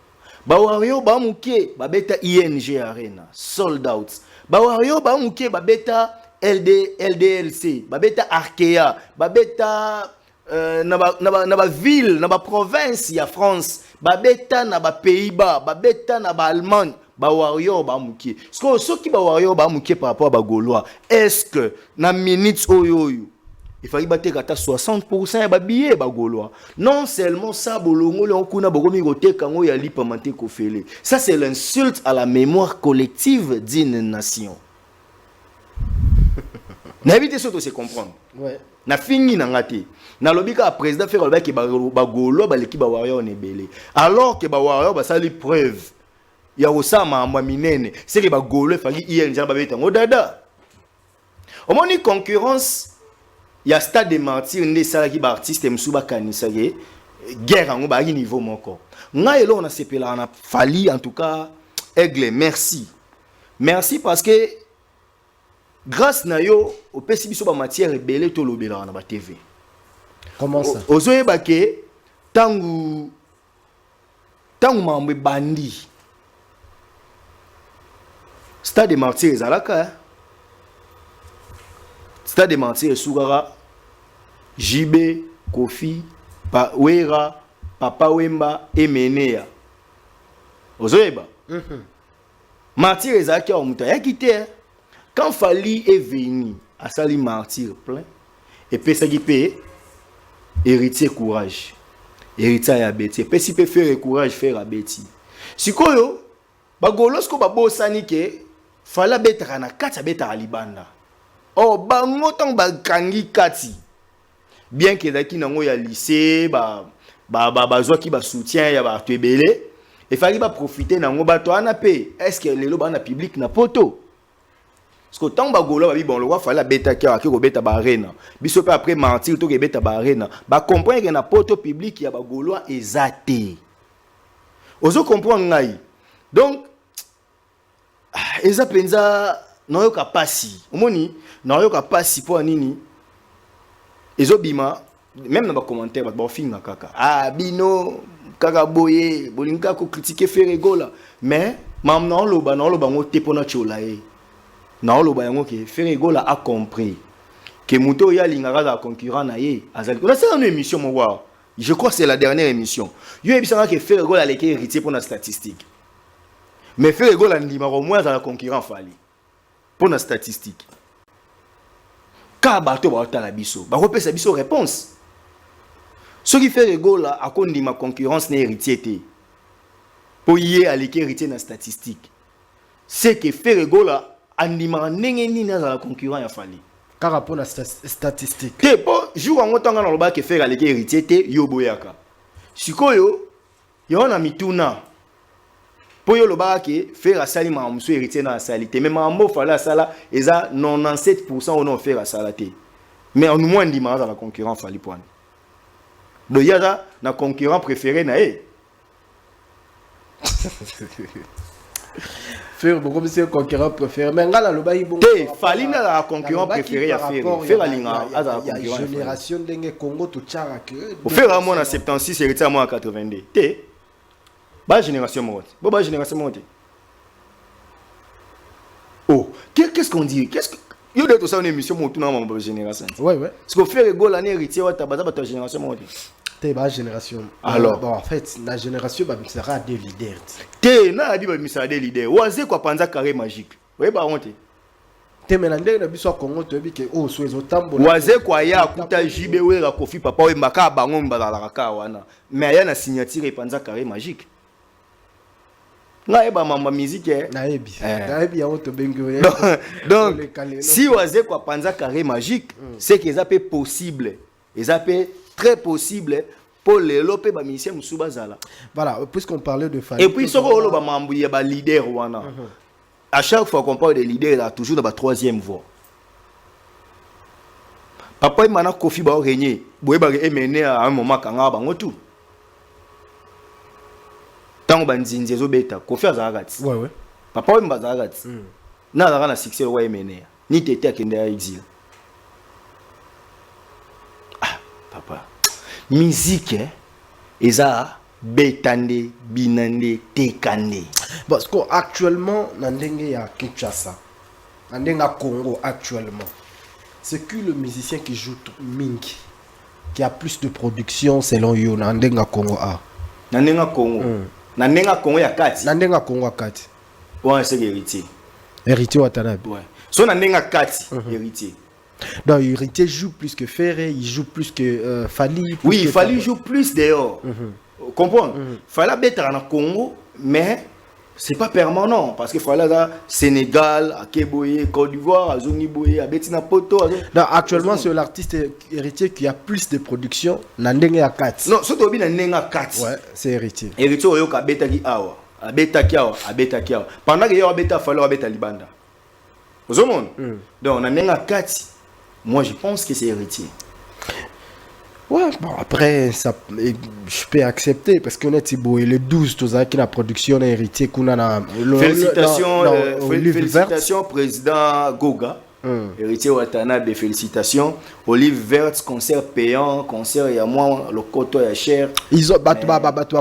Bawario ba muke babeta ING Arena. Sold out. Bawario ba muke babeta LDLC. Babeta Arkea. Babeta naba ville, naba province ya France. Babeta naba Pays-Bas. Babeta naba Allemagne. Bawario ba muke. Ce qui bawario ba muke par rapport à Bagolois. Est-ce que na minutes oyoyo il fallait battre 60% ya billet bagolois. Non seulement ça bolongo le okuna bogomi gote kango ya lipamante ko fele. Ça c'est l'insulte à la mémoire collective d'une nation. N'habite surtout se comprendre. Ouais. Na fini na ngati. Na lobika président faire le ki bagolois ba l'équipe ba warrior nebele. Alors que ba warrior ba sali preuve. Ya osama mwa minene. C'est que bagolois fallait ING ba beta ngodada. Au moins une concurrence il y a stade de mentir ne sala ki ba artiste msuba kanisa ge guerre ngo ba niveau moko nga elo na sepela na fali en tout cas Aigle merci parce que grâce na yo au pesi biso ba matière ebele to lobela na ba TV. Comment ça ozoye ba ke tangu mambe bandi stade de mentir ezalaka stade de mentir Sougara, JB, Kofi, Wera, Papa Wemba et Menea. Ozoeba. Martyr Ezaki a muta quitté. Quand Fali est venu à Sali martyr plein et puis ça qui paye héritier courage. Héritier à Betty. Puis si peut faire courage faire à Betty. Si koyo bagolosko babo sanike fala betra na kata beta alibanda. Oh, bango tang ba kangi kati. Bien que daki nango ya lycée, ba zwa ki ba soutien ya ba tebele, il fallait ba profiter nango ba to ana pe. Est-ce que lelo ba na public na poto? Parce que tant ba golo ba bi bon le roi fallait beta ki a ki ko beta ba arena. Biso pe après mentir to ke beta ba arena. Ba comprendre que na poto public ya ba golo ezate. Ozo comprendre ngai. Donc eza penza non yo kapasi. Omoni non yo kapasi pour nini? Ezobima même dans les commentaires ba finga kaka. Ah bino kakaboye bolinga ko critiquer Ferrego là mais mam na loba ngo te pona chola e na loba yango ke Ferrego là a compris que muto ya lingara la concurrent na ye azali là c'est une émission mo wa je crois que c'est la dernière émission yo ebisanga que Ferrego là leke héritier pour la statistique mais Ferrego là ndima au moins dans la concurrent fali pour la statistique ka bato ba ta la biso ba repesa biso réponse. Ce qui fait rigolo là, à cause de ma concurrence n'est héritier. Pour y aller héritier dans la statistique. C'est que fait rigolo là, anima n'engeni dans la concurrence a fallu. Car rapport à la statistique. Te bon, jour en autant dans le bas que faire aller héritier te yo boyaka. Sikoyo, yo na mituna. Pour yo le bas que faire à sali ma monsieur héritier dans la salité. Mais ma mo fala sala, eza 97% ou non faire à salaté. Mais en moins de dans la concurrence fallu point. Do yada na concurrent préféré na e. Faire beaucoup de concurrent préféré mais ngala lo bayi bon. Te fali na la concurrent préféré ya faire. Faire linga aza la concurrent. Génération dengue Congo to tchara que. Au faire à moi en 76 héritier à moi en 82. Te ba génération monte. Bo ba génération monte. Oh, qu'est-ce qu'on dit? Qu'est-ce que yo de tout ça une émission mon tout dans ma génération. Ouais. Parce que faire rigolo l'année héritier wa tabaza ba ta génération monte. T'es ma génération. Alors, bon, en fait, la génération sera des leaders. T'es na dit ba misara des leaders. Oaze quoi panza carré magique. Ouais ba honte. T'es melande na biso Congo to bi ke oh so ezotambo. Oaze quoi ya kuta jibe we la kofi papa we mbaka bango mbala ka wana. Mais ya na signature panza carré magique. Nga eba mama musique naebi ya auto bengo. Donc si oaze quoi panza carré magique, c'est que ça peut possible. Et ça peut très possible pour les lopé ba musicien musuba zala. Voilà, puisqu'on parlait de famille. Et puis soko olo ba mambuye ba leader wana. À chaque fois qu'on parle de leader, il y a toujours dans la troisième voie. Papa il mana kofi ba régner, boye ba emene à un moment kanga bango tout. Tant ba nzinze zo beta, kofi azagati. Ouais. Papa il mba zagati. Na la na succès wa emene. Ni tete akende ya exil. Papa, musique, eza betande, binande, tekande. Parce qu'actuellement, nandenge ya Kinshasa, nandenge Congo actuellement, c'est que le musicien qui joue Mingi, qui a plus de production selon yo, nandenge Congo a. Nandenge Congo. Nandenge Congo ya kati. Nandenge Congo a kati. Ouais, c'est héritier. Héritier Watanabe. Ouais. So nandenge kati, héritier. Donc, Héritier joue plus que Ferré, il joue plus que Fali. Oui, il fallait jouer plus dehors. Comprends? Fallait mettre en Congo, mais c'est pas permanent. Parce qu'il fallait là, Sénégal, à Kéboye, Côte d'Ivoire, à Zoniboye, à Betina Poto. Donc, actuellement, c'est l'artiste Héritier qui a plus de production. Nandenge à 4. Non, surtout Nandenge à 4. Ouais, c'est Héritier. Héritier, il y a Betaki Awa. À Betaki Awa, à Betaki Awa. Pendant qu'il y a Beta, il fallait Beta Libanda. Vous avez donc, Nandenge à 4. Moi, je pense que c'est héritier. Ouais, bon, après, ça, je peux accepter parce qu'on est Thibaut et le 12, tout ça, qui a la production héritier qu'on a. Félicitations, président Goga. Héritier Watanabe, félicitations. Olive verte, concert payant, concert, il y a moins, le coton est cher. Ils ont battu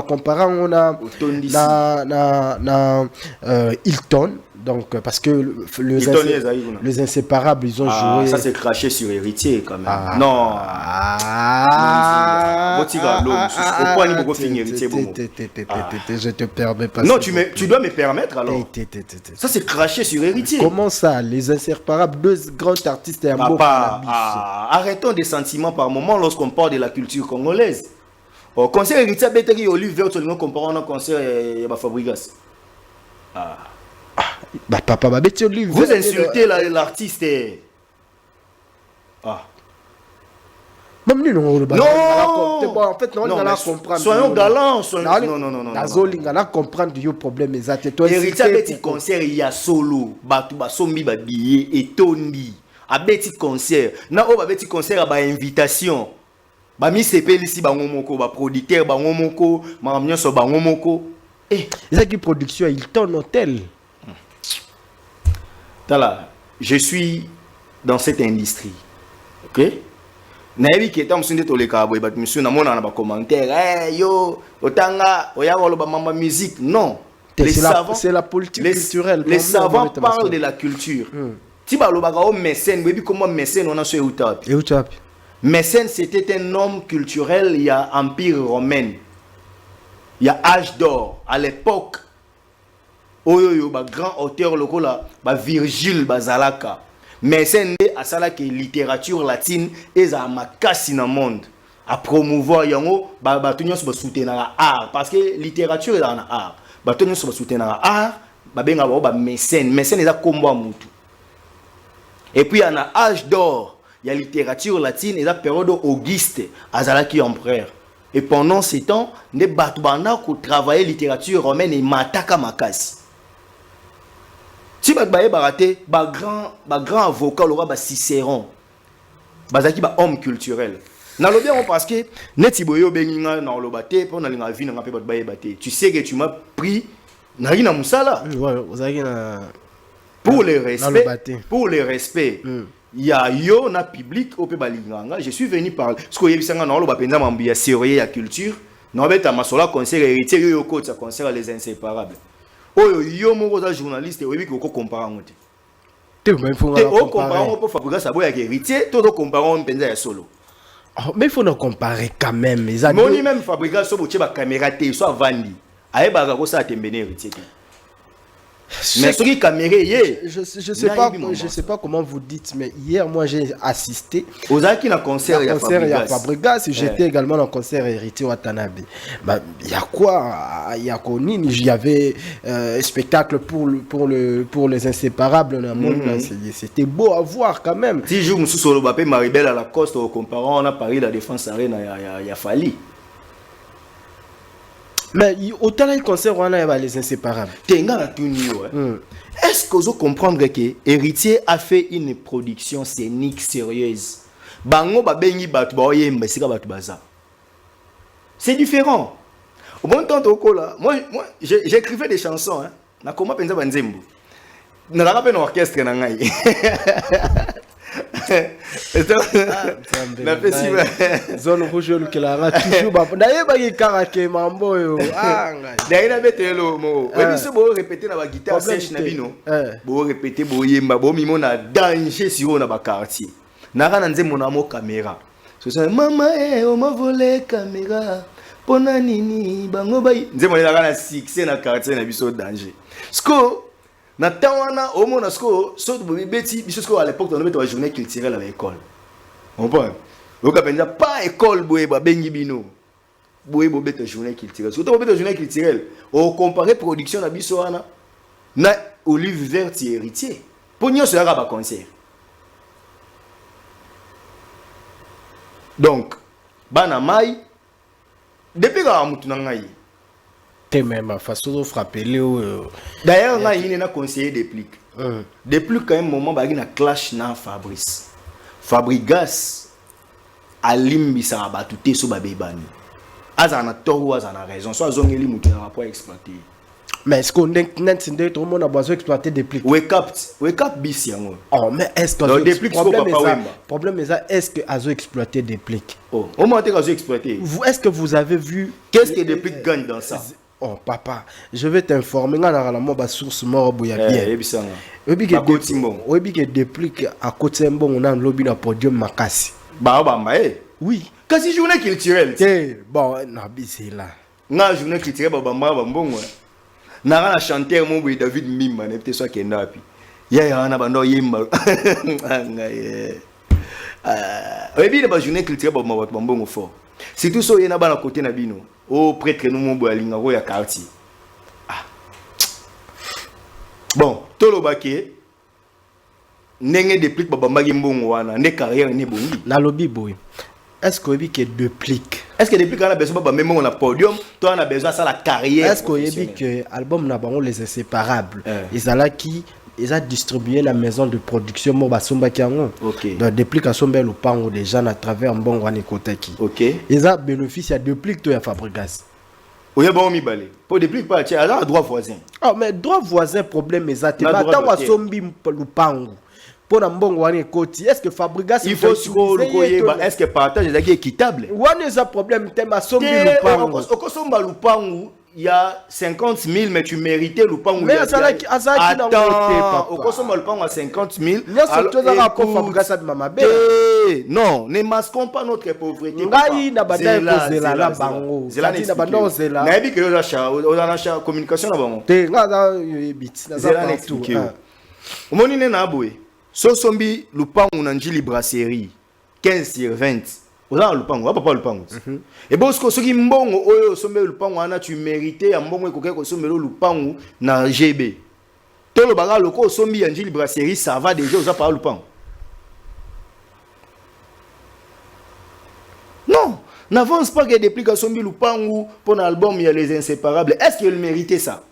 comparé, on a Hilton. Donc, parce que les inséparables, ils ont joué. Ça, c'est craché sur héritier quand même. Non. Je te permets pas. Non, tu dois me permettre alors. Ça, c'est craché sur héritier. Comment ça? Les inséparables, deux grands artistes et un beau arrêtons des sentiments par moment lorsqu'on parle de la culture congolaise. Au concert héritier, Béteri, Olive Vert, on compare un concert et Fabrigas. Bah papa, vous insultez l'artiste. Même nous, non. En fait, non, on comprendre. Soyons galants. Non. On a comprendre du problème exact. Héritier, petit concert, il y a solo. Batuba sombi ba billet et tondi. A petit concert. Na o ba petit concert ba invitation. Ba mi sepeli si ba ngomoko, ba producteur ba ngomoko, ma amnyoso ba ngomoko. C'est qui production Hilton Hotel. Tala, je suis dans cette industrie. OK? nayebi ke tam sunde to le kabo bat monsieur na mona na ba commentaire yo otanga oya ba mama musique non. C'est la politique culturelle. Les savants parlent de la culture. Si ba lo ba ko mécène, webi comment mécène on a sur Utapi. Mécène c'était un homme culturel, il y a empire romain. Il y a âge d'or à l'époque. Oyo ba grand auteur loko la ba Virgile Bazalaka. Mécène a sala que littérature latine et a makasi na monde. À promouvoir yango ba tunyo so soutenir art parce que littérature est dans art. Ba tunyo so soutenir art, ba benga ba mécène. Mécène est a kombo mutu. Et puis il y a un âge d'or. Il y a littérature latine et la période Auguste Azalaki empereur. Et pendant ces temps, les Batubana qui travaillaient littérature romaine et Mataka Makasi. Si vous avez baraté, grand avocat, le Cicéron, bazaki ba homme culturel. Na lo bien parce que neti boyo benginga na lo baté pour na linga vie na pe ba baté. Tu sais que tu m'as pris na rina musala. Ouais, ozaki na pour le respect. Pour le respect. Il y a yo na public au Pébalinganga. Je suis venu parler. Ce que yebisanga na lo ba penza mambiya sérieux ya culture. Na beta masola concert héritier yo ko ça concert les inséparables. Oyo yo moko za journaliste oyebi ko comparer ngote. Te même faut comparer pour Fabregas Sabo ya héritier, tout comparer penza ya solo. Mais il faut nous comparer quand même. Moni même Fabregas Sabo tche ba caméra te soit vandi. Aye ba ko sa tembene héritier. Mais ce qui caméré je sais pas comment vous dites, mais hier moi j'ai assisté aux qui na concert ya Fabregas, j'étais également dans concert héritier Watanabe. Bah il y a quoi, il y a connu, il y avait spectacle pour les inséparables dans le monde, c'était beau à voir quand même. Si jour monsieur solo bapé Maribel à la Coste au comparant on a Paris la Défense Arena ya Fali. Mais autant les concerts on a les inséparables. Est-ce que vous comprenez que Héritier a fait une production scénique sérieuse? Bango ba bengi batu ba oyemba sika batu baza. C'est différent. Au bon temps là, moi j'écrivais des chansons hein. Na koma penza banzembo. Na la rappelle orchestre na ngai. Zone rouge que la toujours d'ailleurs ba karaké mambo yo d'ailleurs betelo mo biso bo répéter na ba guitare sèche na bino bo répéter bo yemba bo mimo na danger si on na ba quartier na kana nzembo na mo caméra so ça mama on m'a volé caméra pona nini bango ba nzembo na kana succès na quartier na biso danger sko na tawana au monde sko so beti biso à l'époque on avait une journée culturelle à l'école on peut au kapenda pas école boye ba bengi bino boye bo beta journée culturelle so to beta journée culturelle on comparer production na biso wana na Olive Vert héritier pour nyo sera ba concert donc bana mai depuis ka mutu na ngai même façon de frapper d'ailleurs là il a conseillé depuis quand même moment il y a clash na Fabregas alimbisa abatute so babebani azana toro azana raison so azongeli mutu na rapport exploiter mais est-ce qu'on n'est tout le monde a besoin d'exploiter des plics wake up bis yango oh mais est-ce que le problème est-ce que azo exploiter des plics oh au moment où azo exploiter est-ce que vous avez vu qu'est-ce que des plics gagnent dans ça? Oh papa, je vais t'informer dans la source mort boya bien. Oui, que déplique à côté bon on a un lobby na podium makasi. Oui. Quasi journée culturelle. Bon, na bisi là. Na journée culturelle bamba bambongo. Na na chanteur mon boy David Mimma ne peut soit kenda pi. Ya na bando yimba. Oui, bien la journée culturelle bambongo fort. C'est tout ça y na bana côté na bino. Oh prêtre nous mon boy alinga ya quartier. Bon, tolo baké nenge déplique babamba mbongo wana ne carrière ne bongi. Na lobby boy. Est-ce que vous que déplique? Est-ce que déplique on a besoin babamba mbongo na podium, toi on a besoin ça la carrière. Est-ce que vous que album na bango les inséparables. Ils alla qui ils a distribué la maison de production Moba Somba Kiango. OK. Donc déplique à Somba le pango des gens à travers mbongo wana kotaki. OK. Ils a bénéficié à déplique toi à Fabregas. Oya bon mi balé. Pour déplique pas tu as droit voisin. Ah mais droit voisin problème exact. Ba ta wa sombi le pango. pour na mbongo wana ekoti est-ce que Fabregas il faut est-ce que partage est équitable wana eza problème te basombi lupango okosomba lupango il y a 50 000 mais tu méritais lupango mais azalaki na ngote papa okosomba lupango à 50 000 alors to za ko Fabregas ad mama be non ne masquons pas notre pauvreté ngai na badai ko zela la bango zela na bando zela na ebi que oza communication na bango te ngaza bit na zela expliquer omoni ne na boye so sombi lupango na njili brasserie 15/20 oza lupango papa lupango et bon soki mbongo oyo sombe lupango ana tu mérité ya mbongo ekoke ko sombe lupango na GB tolo baga loko sombi ya njili brasserie ça va déjà oza par lupango non n'avance pas que depuis que sombi lupango pour l'album il y a les inséparables est-ce qu'il méritait ça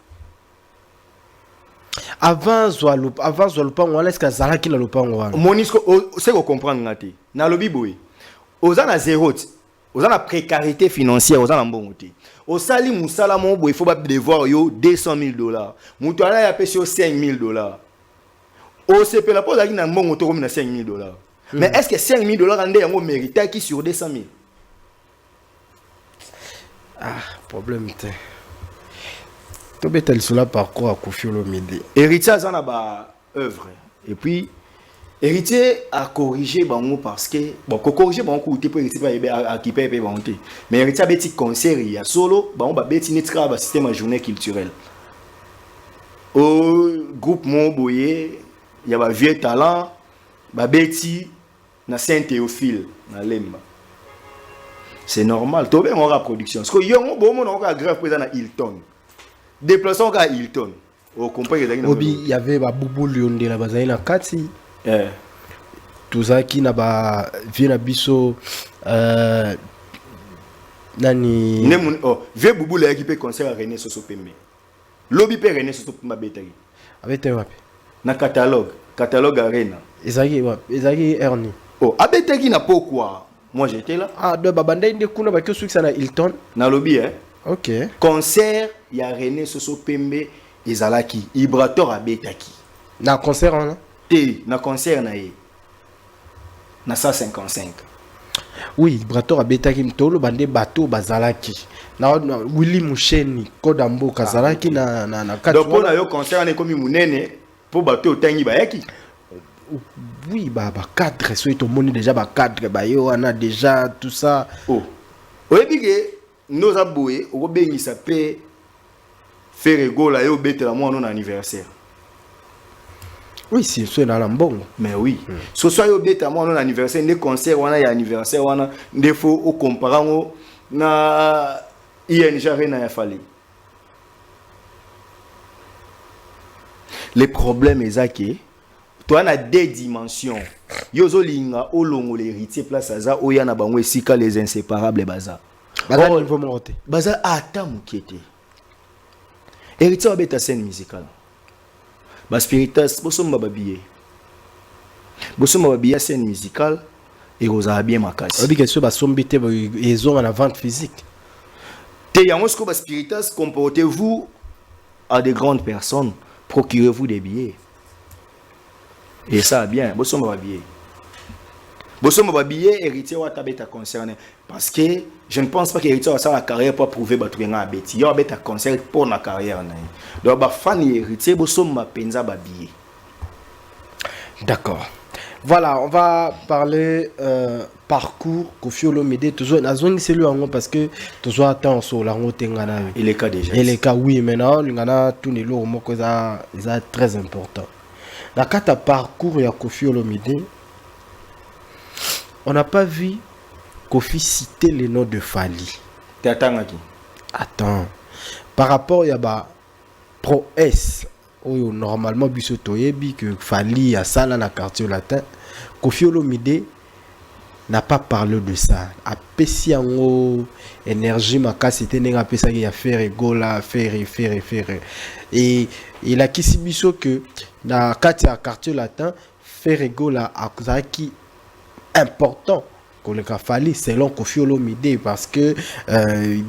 avant lupango wana est-ce que zalaki na lupango wana monisco c'est ko comprendre ngati na lobi boy oza na zéro oza na précarité financière oza na mbongo te osali musala mo boy faut ba devoir yo $200,000 mutu ala ya pesi yo $5,000 o sepe la pose aki na mbongo to comme na $5,000 mais est-ce que $5,000 ande yango mérité qui sur 200,000 problème te to betel sur la parcours à Koffi Olomide héritier azana ba œuvre et puis héritier a corrigé bango parce que bon corriger bango côté pour héritier pas à qui paye bango te mais héritier a beti concert ya solo bango ba beti netra ba système journée culturelle au groupe mon boyer il y a ba vieux talent ba beti na Saint Théophile na Lemba c'est normal to ben on ra production parce que yo bon on a grave présent na Hilton déplaçons à Hilton au compagnie obi il y avait ba Boubou Lionde la bazali na kati tuzaki na ba vina biso nani nemun ve Boubou la équipe concert à René Soso Pembe lobby pe René Soso Pembe betari avec wapi na catalogue arena ezaki Ernie abetaki na pourquoi moi j'étais là de babanda inde kuna ba kesu na Hilton na lobby OK concert ya René Soso Pembe ezalaki Ibrator abetaki na concert on te na concert na ye na 155 oui Ibrator abetaki mtolo bande bato bazalaki na Willy Musheni Kodambo kazalaki na kati donc na yo concert na komi munene pour bato otangi bayaki oui ba cadre so to moni déjà ba cadre ba yo on a déjà tout ça oyebi ke nos aboué o bengisa pe faire gola yo betela mo non anniversaire oui si so na mbongo mais oui so so yo betela mo non anniversaire ne concert wana ya anniversaire wana ndefo o comparango na ING Arena ya Fali les problèmes ezaki toi na deux dimensions yozo linga olongo l'héritier place aza oya na bango esika les inséparables baza niveau monté baza ata mukete héritier wa beta scène musicale ba spiritas bosomba babiye scène musicale et rosa bien makasi obi question ba sombité ezo na vente physique te yango sko ba spiritas comportez-vous à de grandes personnes procurez-vous des billets et ça bien bosomba babiye héritier wa tabeta concerné parce que je ne pense pas que héritier wa ça la carrière pour prouver batouenga abeti yo abeta concert pour na carrière na donc ba fan héritier bosomba penza babiye d'accord voilà on va parler parcours Koffi Olomide toujours na zone c'est lui en parce que toujours attend sur la route ngana il est cas déjà il est cas oui maintenant ngana tout les lots moko ça très important la carte parcours ya Koffi Olomide on n'a pas vu Koffi citer le nom de Fali. Attends. Par rapport à ba Pro S, normalement biso toyebi que Fali a ça là na quartier latin, Koffi Olomide n'a pas parlé de ça. A pesi yango énergie makasi te nenga pesa ya faire gola faire et il a kisi biso que na quartier latin faire gola akuzaki important koleka Fally selon Koffi Olomide parce que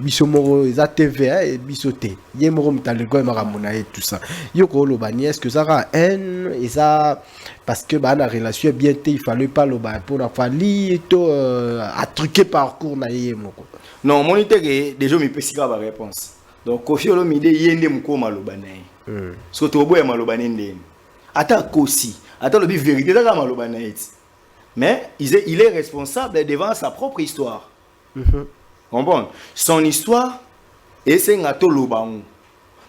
biso moko eza TVA et biso te ye moko mutaliko makamona et tout ça yoko lobani est-ce que ça a haine et ça parce que bah la relation bien te il fallait pas le ba pour la Fally to a truqué parcours na ye moko non moniteur déjà me pesika ba réponse donc Koffi Olomide yende mko malobanaye surtout boya malobane ndeni ata kosi ata le vérité da malobanaye mais il est responsable devant sa propre histoire. Comprends? Son histoire et c'est ngato lobango.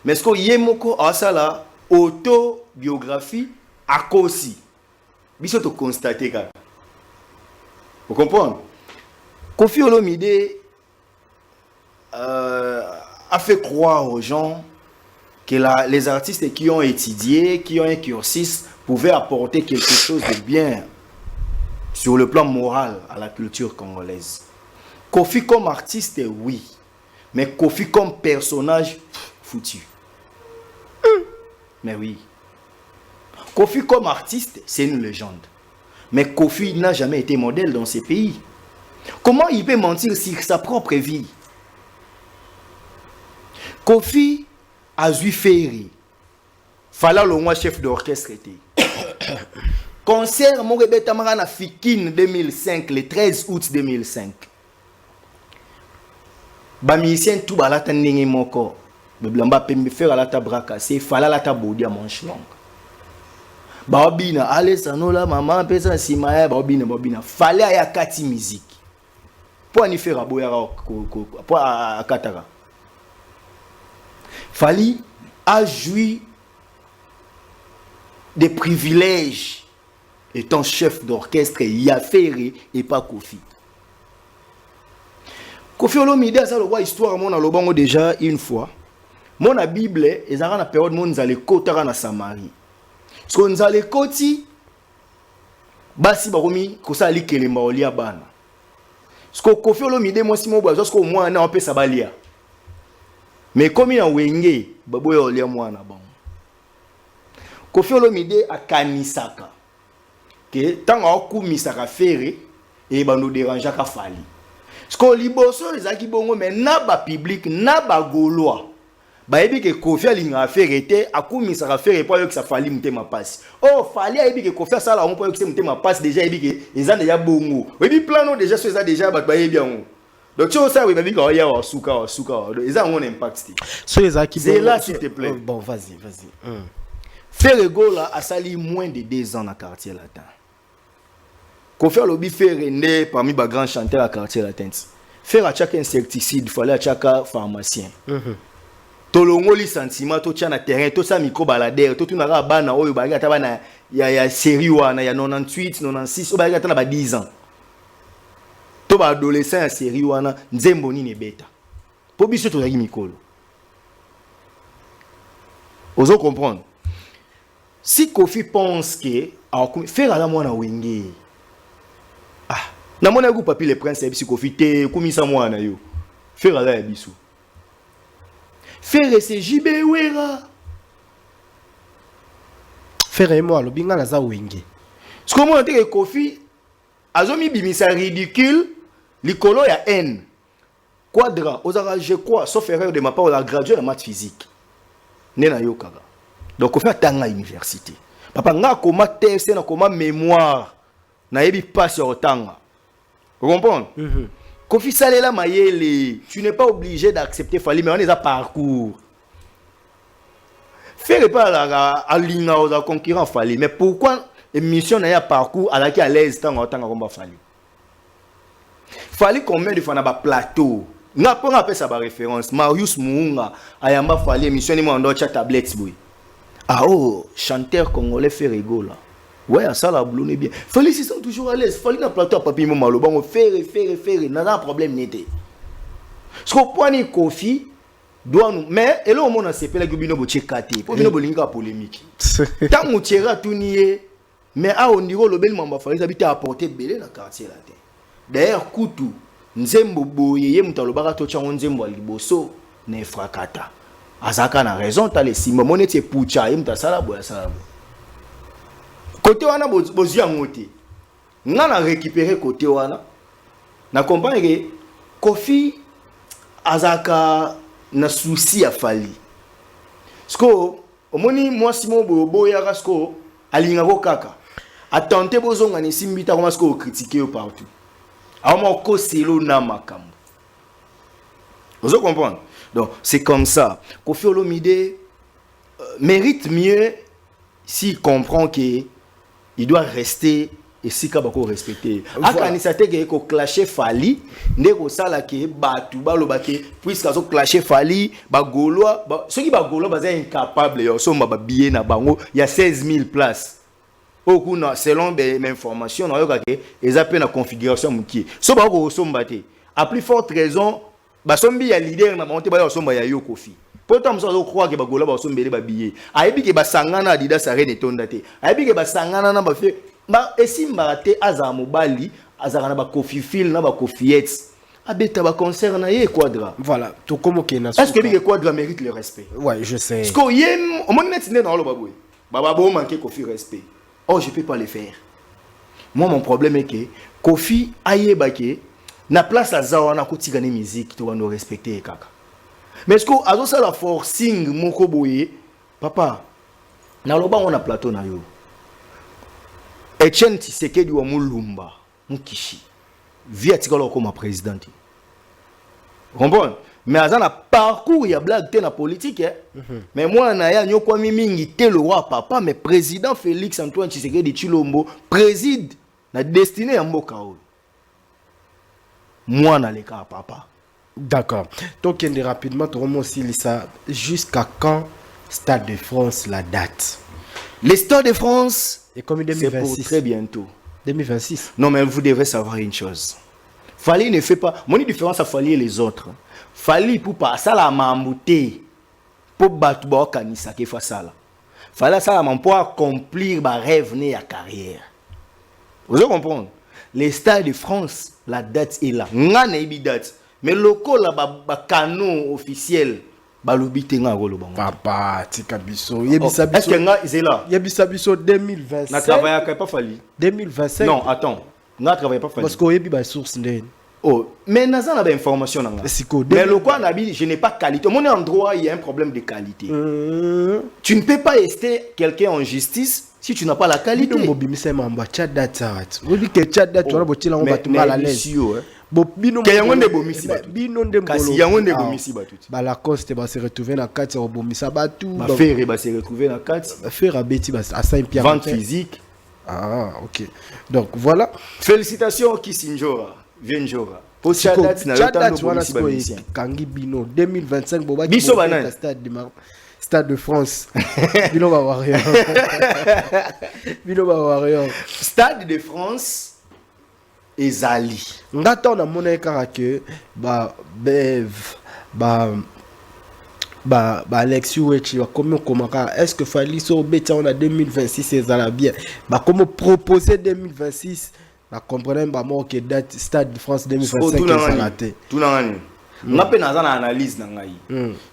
Mais ce que yemoko asala autobiographie à kosi. Biso to constater ka. Vous comprenez? Koffi Olomide a fait croire aux gens que les artistes qui ont étudié, qui ont un cursus pouvaient apporter quelque chose de bien sur le plan moral à la culture congolaise. Koffi comme artiste, oui. Mais Koffi comme personnage, foutu. Mais oui. Koffi comme artiste, c'est une légende. Mais Koffi n'a jamais été modèle dans ces pays. Comment il peut mentir sur sa propre vie? Koffi a vu Ferry. Fala le moi chef d'orchestre était. Concert Mourebe Tamara na Fikine 2005, le 13 août 2005. Ba musicien tout balata ndenge moko. Beblamba pembe faire alata braka, c'est fala lata bodi à manche longue. Ba obina allez sanola maman pesa simaya ba obina fallait aya kati musique. Pour ni faire aboya pour akatara. Fally a joui des privilèges étant chef d'orchestre Yafere et pas Koffi. Koffi Olomide ça le roi histoire mon a lobango déjà une fois. Mon a Bible ezara na période mon nzale kotara na Samarie. Ce qu'on nzale koti basi baromi kosa ali kelemba olia bana. Ce que Koffi Olomide moi si mo bazo ce que moi na opesa balia. Mais comme il a wenge baboya olia mwana bon. Koffi Olomide a kanisaka que tant on kumisaka Ferry et ba nous déranger ka Fally. Ce que liboso ezaki bongo mais na ba public na ba golois. Ba ebi que Koffi alinga Ferry était akumisaka Ferry pour que ça Fally mutema passe. Oh Fally ebi que Koffi sala on pour que mutema passe déjà ebi que ezana ya bongo. Ebi plano déjà so ça déjà ba ebi bien. Donc tu ça oui ba bi ka ya suka eza on impact. So ezaki c'est là s'il te plaît. Bon vas-y. Ferry Gola a sali moins de 2 ans dans le quartier latin. Koffi Olomide Ferry né parmi les grands chanteurs à quartier latin. Faire à chaque insecticide, il fallait à chaque pharmacien. Tolongo li sentiment, to tia na terrain, to sa micro baladeur, to tuna ka bana oyo ba ga ta bana ya série wana ya 98, 96, o ba ga ta na ba 10 ans. To ba adolescent ya série wana nzembo ni ne beta. Po biso to zaki mikolo. Ozo comprendre. Si Koffi pense que faire à la mona wenge na mona go papi le prince et Koffi te kumisa mwana yo faire à la biso faire c'est jibe wera faire moi lo binga na za wenge ce que moi te Koffi azomi bimisa ridicule likolo ya haine quadra ozara je crois sauf erreur de ma part la gradué en maths physique nena yo kaka. Donc on fait tanga université. Papa nga koma test na koma mémoire na yebi pas sur tanga. Vous comprenez? Koffi salela mayele, tu n'es pas obligé d'accepter Fally mais on est à parcours. Faire pas la ligne aux concurrents Fally mais pourquoi émission na ya parcours à la qui à l'aise tanga comme Fally. Fally combien de fois na ba plateau. Nga pour appeler ça ba référence Marius Muunga ayamba Fally émission ni mo ndo cha tablette boy. Ah oh, chanteur congolais Ferry Gola. Ouais, ça la boulot bien. Fally ils sont toujours à l'aise. Fally na plateau papi mo malobango Ferry, n'a pas problème n'était. Ce qu'on point ni Koffi doit nous mais et là on a sepela gubino boche kate. Pour bino bolinga polémique. Tant on tira tout nié mais à on niveau le bel mamba Fally habite à apporter belé na quartier là. D'ailleurs kutu nzembo boyeye mutalobaka to cha nzembo liboso ne frakata. Azaka na raison t'as les simba monete pucha imta sala boya sala. Côté wana bozia ngote. Nga na récupérer côté wana. na comprendre que Kofi azaka na souci à Fali. Sko omoni moi Simon Boya Rasko alinga ko kaka. A tenter bozonga ni simbita comme ce qu'on critiquer partout. Alors ko selo na makambo. Vous comprenez? Donc c'est comme ça. Kofi Olomide mérite mieux s'il comprend que il doit rester et si kabako respecter. Akanisa teke ko clasher Fali, ndeko sala ke batu balobake puisque azo clasher Fali, ba Gaulois, ceux qui ba Gaulois ba incapable yo so ba billet na bango, il y a 16 000 places. Okuna selon mes informations na yoka ke ezape na configuration mukie. So ba ko somba te. A plus forte raison, ba sombi ya leader na monter ba yo somba ya yo Kofi. Pourtant, je crois que les Gaulois sont bien habillés. Aïbi que basangana Adidas arène et tondate. Aïbi que basangana na bafé. Ba esi mbate azamo bali azarana ba Kofi fil na ba Kofiets. Abeta ba concert na ye Quadra. Voilà, tout comme qui na. Est-ce que le Quadra mérite le respect? Ouais, je sais. Parce que yem on m'a net dans le baboué. Baba bo manquer Kofi respect. Oh, je peux pas le faire. Moi mon problème est que Kofi ayebake na place azawa na kotika ni musique to wana respecter kaka. Mais est-ce que azo ça la forcing moko boye papa na loba on a plateau na yo Etienne Tshisekedi wa Mulumba Mukishi via tikalo comme président comprendre mais azana parcours ya blague te na politique mais moi na ya nyoko mingi te le roi papa mais président Félix Antoine Tshisekedi Tshilombo préside na destinée ya mboka o moi na leka papa. D'accord. Donc, on est rapidement, ça jusqu'à quand Stade de France la date? Le Stade de France, et comme 2026. C'est pour très bientôt. 2026. Non, mais vous devrez savoir une chose. Fali ne fait pas. Mon différence à Fali et les autres. Fali pour pas ça la mamouté pour battre kanisa qui fait ça là. Fali ça la pour accomplir ma rêve né à carrière. Vous comprenez? Le Stade de France, la date est là. Ngana ibi date. Mais le local là canon officiel balobi tenga rolo bango papa tika biso yebisa biso est-ce que nga izela yebisa biso 2025 na travailler ka pas Fali 2025 non attends na travailler pas Fali parce que yebi ba source ndeni oh mais naza na ba information na nga mais le quoi na bi je n'ai pas qualité mon endroit il y a un problème de qualité tu ne peux pas rester quelqu'un en justice si tu n'as pas la qualité bobimisa mamba chat data on dit que chat data on botila on va tout mal à l'aise bino yangonde bomisi batu bino ndem kasi yangonde bomisi batu ba la coste ba se retrouver na 4 bomisa batu ba faire ba se retrouver na 4 ba faire abeti ba à Saint-Pierre vente physique ah OK donc voilà félicitations Kisinjora Vienjora pour Chadat na lota no bomisi ba musicien kangi bino 2025 boba biso banane Stade de France bino ba warrior bino ba warrior Stade de France ezali ngata on a monnaie kaka que ba Alexis Wechi comment est-ce que Fali so beta on a 2026 ezala bien ba comment proposer 2026 ba comprendre ba mo que date Stade de France 2025 ezala té tout na ngani ngape na zana analyse na ngai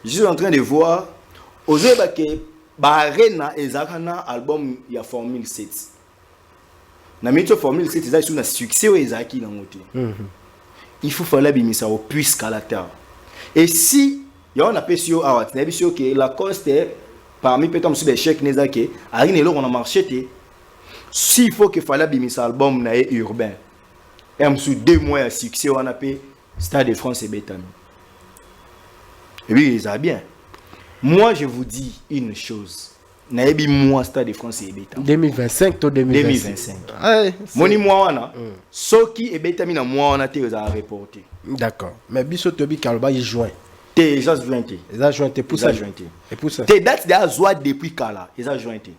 je suis en train de voir ozeba ke ba arena ezakana album ya Formule 7 na métier Formule 7 ezali sur na succès ou ezaki na ngote il faut falloir bimisa au puisque à la terre et si ya on appelle sur awat na bisio que la coste parmi peut-être sur des chèques nezake arine lo on a marché té s'il faut que falloir bimisa album na urbain et sous 2 mois à succès on appelle Stade de France et Betami et oui ça bien moi je vous dis une chose naebi moi Stade de France et Betami 2025 to 2025 moni moi wana soki et Betami na moi wana te za reporter d'accord mais biso tobi kalba y juin te déjà jointé eza jointé pour ça jointé et pour ça te date de joie depuis kala eza jointé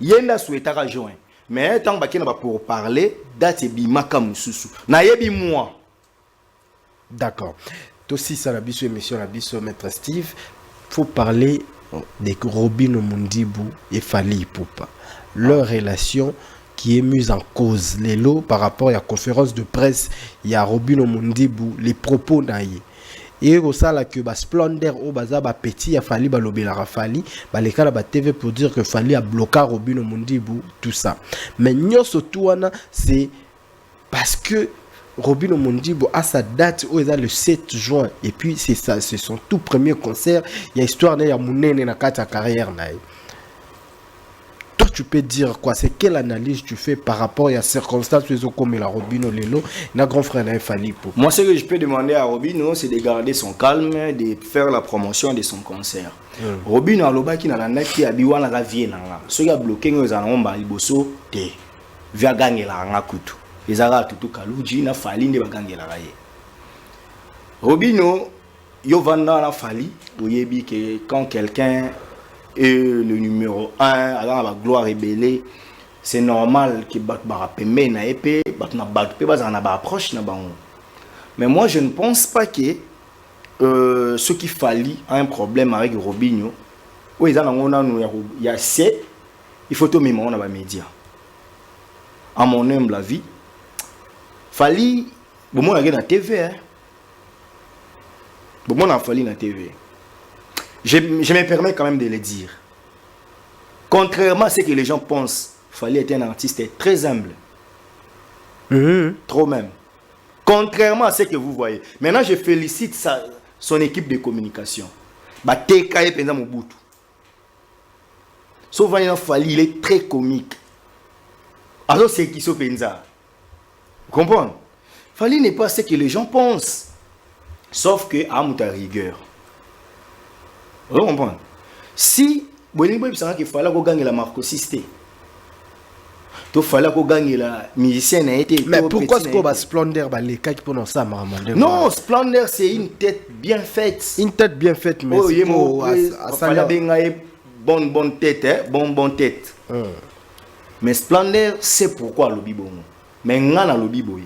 yenda souhaitaka joint mais tant ba kina ba pour parler date bimaka mususu naebi moi d'accord to si ça la biso émission la biso maître Steve faut parler de Robin Omundibu et Fally Ipupa. Leur relation qui est mise en cause. Les lots par rapport à la conférence de presse, il y a Robin Omundibu, les propos naïe. Et au sala que ba splendeur au baza ba petit a Fally ba lobela Fally ba les kala ba TV pour dire que Fally a bloqué Robin Omundibu tout ça. Mais nyoso tuana c'est parce que Robin Omondibo a sa date où il est le 7 juin et puis c'est ça, c'est son tout premier concert. Il y a histoire de Yamounene na kata carrière na. Toi tu peux dire quoi? C'est quelle analyse tu fais par rapport à la circonstance comme la Robino Lelo, na grand frère na Falipo? Moi ce que je peux demander à Robino c'est de garder son calme, de faire la promotion de son concert. Robino aloba ki na landa ki abiwa na la vie na nga. So ya bloqué ngoza na ngomba liboso te. Via gangela nga kutu. Ezara tutu kaluji na fali nde bagangela raye. Robino yo vanda na fali, oyebi que quand quelqu'un est le numéro 1 avant la gloire rébellée, c'est normal que bat barapembe na épée, bat na bat pe bazana ba approche na bango. Mais moi je ne pense pas que ce qui Fali a un problème avec Robinho. Oui, il y a c'est il faut tout même on a les médias. À mon humble avis, Fali, bon moi on a TV hein. Bon moi on a Fali na TV. Je me permets quand même de le dire. Contrairement à ce que les gens pensent, Fali était un artiste très humble. Trop même. Contrairement à ce que vous voyez. Maintenant je félicite son équipe de communication. Bateka et Penza Mobutu. Sauf qu'il Fali, il est très comique. Alors c'est qui sont Penza. Vous comprenez? Fali n'est pas ce que les gens pensent. Sauf que à ta rigueur. Vous comprenez? Si Bolingo il qu'il fallait qu'on gagne la marcosiste. Il fallait qu'on gagne la musicienne a été. Mais pourquoi est-ce qu'on va Splendor les cas qui prononcent ça non, Splendor c'est une tête bien faite. Une tête bien faite mais il fallait bien bonne tête hein, bonne tête. Mais Splendor c'est pourquoi lobby bon. Mais ngana lobby boy.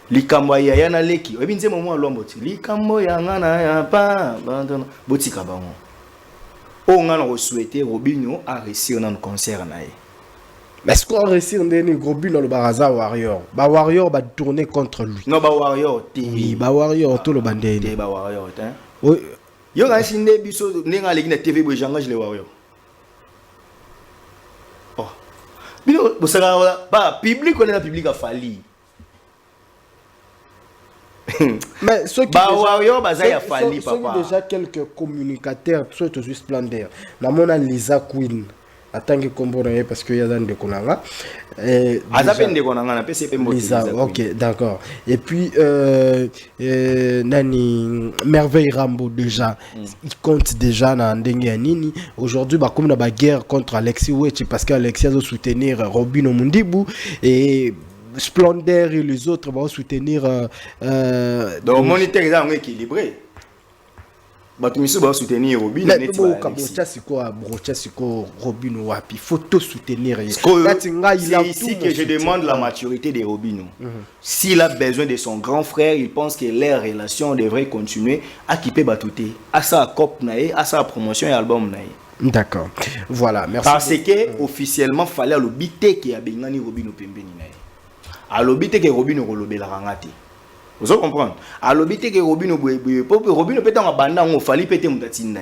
Likambo ya yana leki. Obi nze momo lomboti. Likambo ya ngana ya pa botika bango. O ngana ko souhaiter Robinho a réussir dans le concert nae. Mais est-ce qu'on réussit en dernier Robinho dans le Baraza Warrior? Ba Warrior va tourner contre lui. Non ba Warrior té. Oui, ba Warrior tout le bandé. Té ba Warrior hein. Oui. Yo ga sinde biso nenga leki na TV bo janga je le Warrior. Oh. Bino bo sala ba public on est la public a Fali. Mais ceux qui déjà quelques communicateurs soit aux Splendor na mona Lisa Queen atangi kombonaye parce que y a dans de konanga Lisa, ok d'accord et puis nani Merveille Rambo déjà il compte déjà na ndenge ya nini aujourd'hui ba comme na ba guerre contre Alexis Wechi parce qu'Alexis a soutenir Robin Omondibu et Splendor et les autres vont soutenir donc moniteur est équilibré. Batumisu va soutenir Robin. Mais Robin wapi faut soutenir. C'est ici que je demande la maturité de Robin. S'il a besoin de son grand frère, il pense que les relations devraient continuer à quitter Batouté, à sa cop nae, à sa promotion et album nae. D'accord. Voilà, merci. Parce que officiellement fallait le bité qui a bengani Robin pembeni nae. À l'obité que Robin relobé la rangate. Vous comprenez? À l'obité que Robin peut en abandon, il fallait péter mon tatine.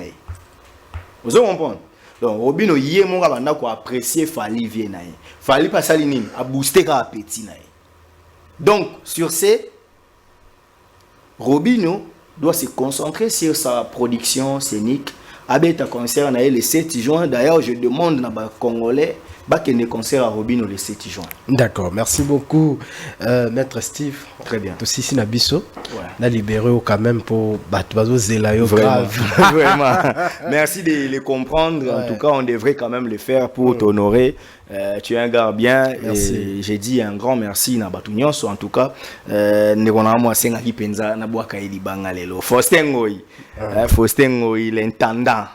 Vous comprenez? Donc Robin yé mon abandon quoi apprécier Fali vienne. Fali pas salinine à booster à petit. Donc sur ce, Robin doit se concentrer sur sa production scénique. Avec un concert le 7 juin. D'ailleurs, je demande à Congolais qu'il y ait concert à Robinho le 7 juin. D'accord, merci beaucoup, Maître Steve. Très bien. Aussi, si Nabiso, on a libéré quand même pour Batouazo Zelayo. Vraiment. Merci de les comprendre. En tout cas, on devrait quand même le faire pour t'honorer. Tu es un gars bien. Et j'ai dit un grand merci à Batounions. En tout cas, Faustin Ngoyi, l'intendant.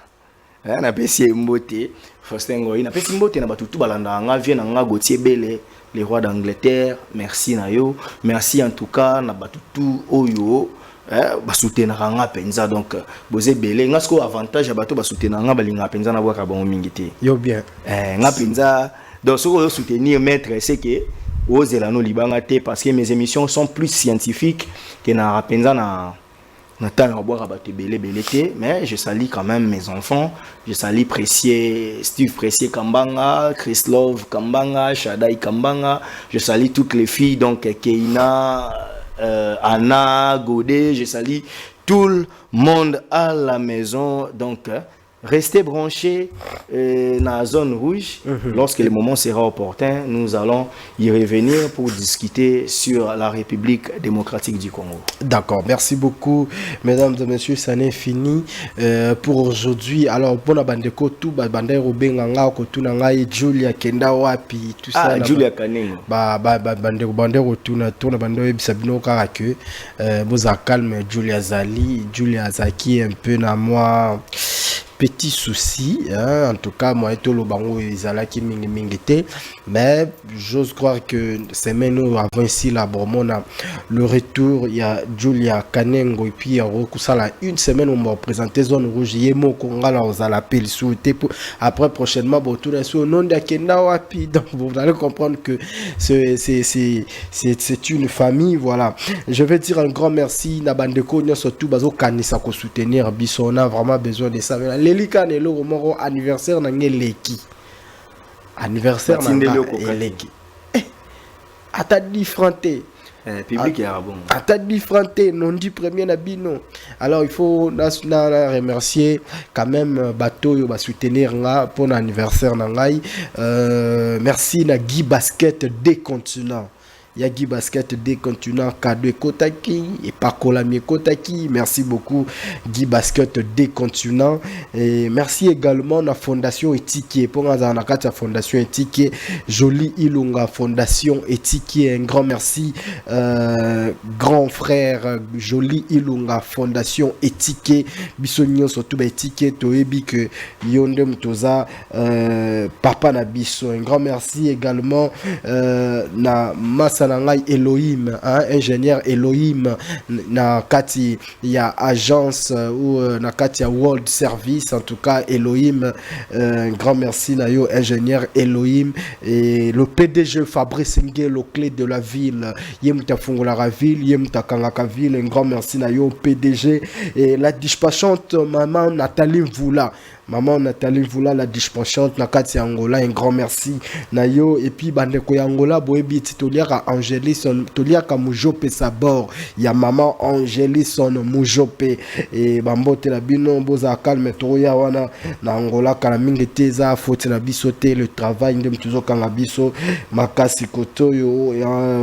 Na pesi mbote Faustin Ngoyi na pesi mbote na batutu balanda nga vient nga Gauthier Bele les rois d'Angleterre merci na yo merci en tout cas na batutu oyo ba soutenir nga penza donc boze Bele nga sko avantage bato ba soutenir nga balinga penza na bwaka bon mingité yo bien nga penza donc ce que soutenir maître c'est que ozela no libanga te parce que mes émissions sont plus scientifiques que na penza na mais je salue quand même mes enfants. Je salue Steve Précier Kambanga, Chris Love Kambanga, Shadai Kambanga. Je salue toutes les filles, donc Keina, Anna, Godé, je salue tout le monde à la maison. Donc, restez branchés dans la zone rouge. Lorsque le moment sera opportun, nous allons y revenir pour discuter sur la République démocratique du Congo. D'accord, merci beaucoup, mesdames et messieurs, ça n'est fini pour aujourd'hui. Alors, bon, bandeko tout, bandero benganga, kotunanga, Julia Kenda wapi, tout ça. Ah, Julia Kanengo. Bandero tout na bandero bisabino karake, boza calme, Julia Zali, Julia Zaki un peu na moi. Petit souci, hein, en tout cas, moi et tout le bango izalaki mingite, mais j'ose croire que semaine où avant ici la Bormona, le retour, il y a Julia Kanengo et puis il y a Rokusala, une semaine où on va présenter zone rouge, Yemo Kongala aux appels souhaité pour après prochainement, bon, tout au nom de Kenda Wapi, donc vous allez comprendre que c'est une famille, voilà. Je vais dire un grand merci, Nabandeko, surtout Bazo Kanisa ko soutenir, Bisso, on a vraiment besoin de ça. Lelika nelo moro anniversaire na ngeleki anniversaire na ngeleki ata différenté public ya bon ata différenté non dit premier na bino. Alors il faut national remercier quand même bateau yo ba soutenir nga pour l'anniversaire na ngai. Merci na Guy Basket des continents. Yagi Basket des continents K2 Kotaki et Pakolami Kotaki. Merci beaucoup Guy Basket des continents. Et merci également la Fondation Éthique. Pour la Fondation Éthique, Jolie Ilunga Fondation Éthique. Un grand merci grand frère Jolie Ilunga Fondation Éthique. Bisogno surtout Éthique Toebi que Yondem Toza Papa Nabiso. Un grand merci également na Massa Elohim, hein, ingénieur Elohim na kati ya agence ou na kati ya World Service, en tout cas Elohim, un grand merci na yo ingénieur Elohim et le PDG Fabrice Ngelo clé de la ville Yemuta Fungola ville Yemuta Kangaka ville, un grand merci na yo PDG et la dispatchante maman Nathalie Voula. Maman Nathalie Voula, la dispatchante na kati Angola, un grand merci na yo. Et puis bandeko ya Angola boebi titoliaka Angélison toliaka Mujope Sabor ya maman Angélison Mujope et bambote la bino boza calme toya wana na Angola kala mingi teza faute na biso te le travail ndem toujours kanga biso makasi kotoyo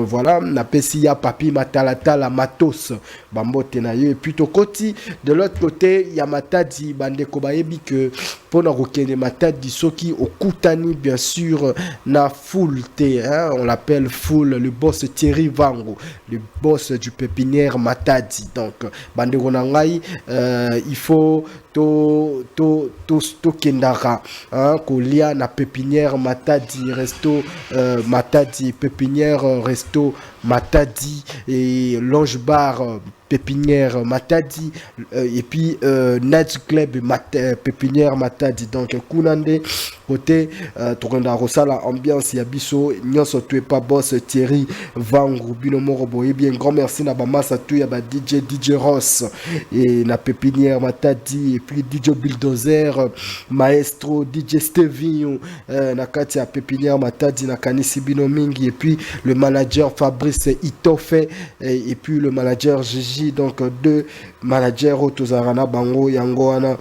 voilà na pesi ya papi matalatala matos bambote na yo. Et puis tokoti de l'autre côté ya Matadi bandeko bayebi que pour na kokende Matadi soki okutani bien sûr na foule te, hein, on l'appelle foule, le boss Thierry Vango, le boss du pépinière Matadi. Donc bandeko na ngai il faut to kendara, hein, kolia na pépinière Matadi resto Matadi pépinière resto Matadi et Longe Bar pépinière Matadi et puis Night Club pépinière Matadi. Donc kunande côté tokonda rosala ambiance ya biso nyonso tu pas boss Thierry Vango bino moro boye bien. Grand merci na ba massa tu ya ba DJ Ross et na pépinière Matadi et puis DJ Bulldozer Maestro DJ Stevie na kati ya pépinière Matadi na kanisi bino mingi et puis le manager Fabrice Itofe et puis le manager Gigi. Donc deux managers Otozarana Bango Yangoana.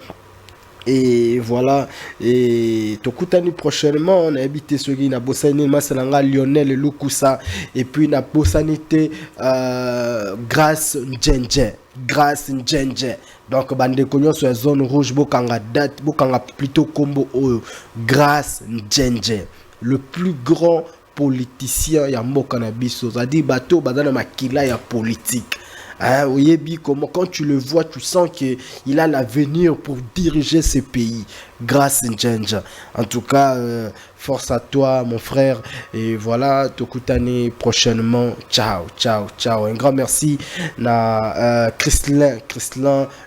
Et voilà, et tokutani prochainement on a habité ce qui na bossani masalanga Lionel Lukusa et puis na bossanité Grâce Njenje. Donc bande konyo sur la zone rouge bokanga date bokanga plutôt combo Grâce Njenje, le plus grand politicien ya mboka na biso, c'est-à-dire bateau badana makila ya politique. Hein, comment quand tu le vois, tu sens qu'il a l'avenir pour diriger ce pays. Grâce Njenja. En tout cas, force à toi, mon frère. Et voilà, Tokutani prochainement. Ciao. Un grand merci à Christlin,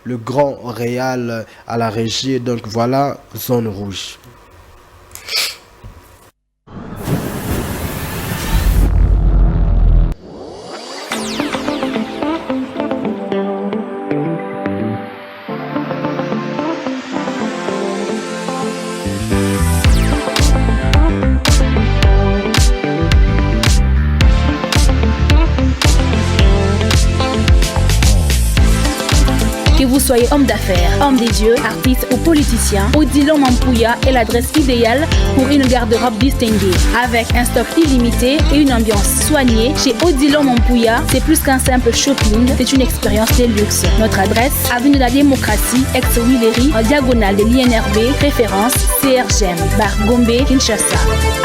le grand réal à la régie. Donc voilà, zone rouge. soyez homme d'affaires, homme des dieux, artiste ou politicien, Odilon Mampouya est l'adresse idéale pour une garde-robe distinguée. Avec un stock illimité et une ambiance soignée, chez Odilon Mampouya, c'est plus qu'un simple shopping, c'est une expérience de luxe. Notre adresse, avenue de la Démocratie, ex-Willery, en diagonale de l'INRB, référence CRGM, bar Gombe, Kinshasa.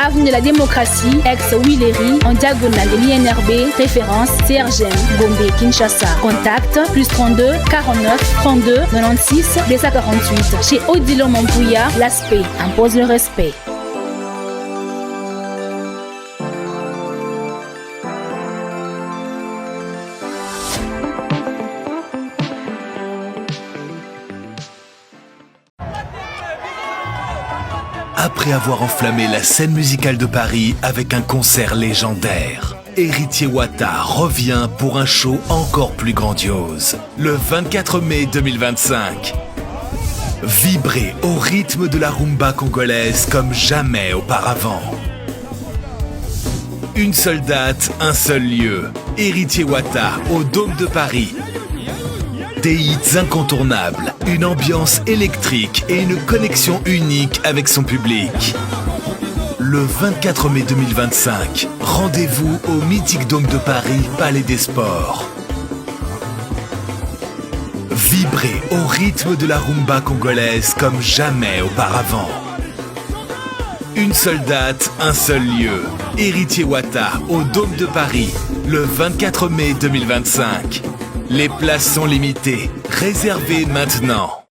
Avenue de la Démocratie, ex-Willery, en diagonale de l'INRB, référence CRGM, Gombe, Kinshasa. Contact plus 32 49 32 96 248. Chez Odilon Mampouya, l'aspect impose le respect. Après avoir enflammé la scène musicale de Paris avec un concert légendaire, Héritier Wata revient pour un show encore plus grandiose. Le 24 mai 2025. Vibrez au rythme de la rumba congolaise comme jamais auparavant. Une seule date, un seul lieu. Héritier Wata au Dôme de Paris. Des hits incontournables, une ambiance électrique et une connexion unique avec son public. Le 24 mai 2025, rendez-vous au mythique Dôme de Paris, Palais des Sports. Vibrez au rythme de la rumba congolaise comme jamais auparavant. Une seule date, un seul lieu. Héritier Wata au Dôme de Paris, le 24 mai 2025. Les places sont limitées. Réservez maintenant.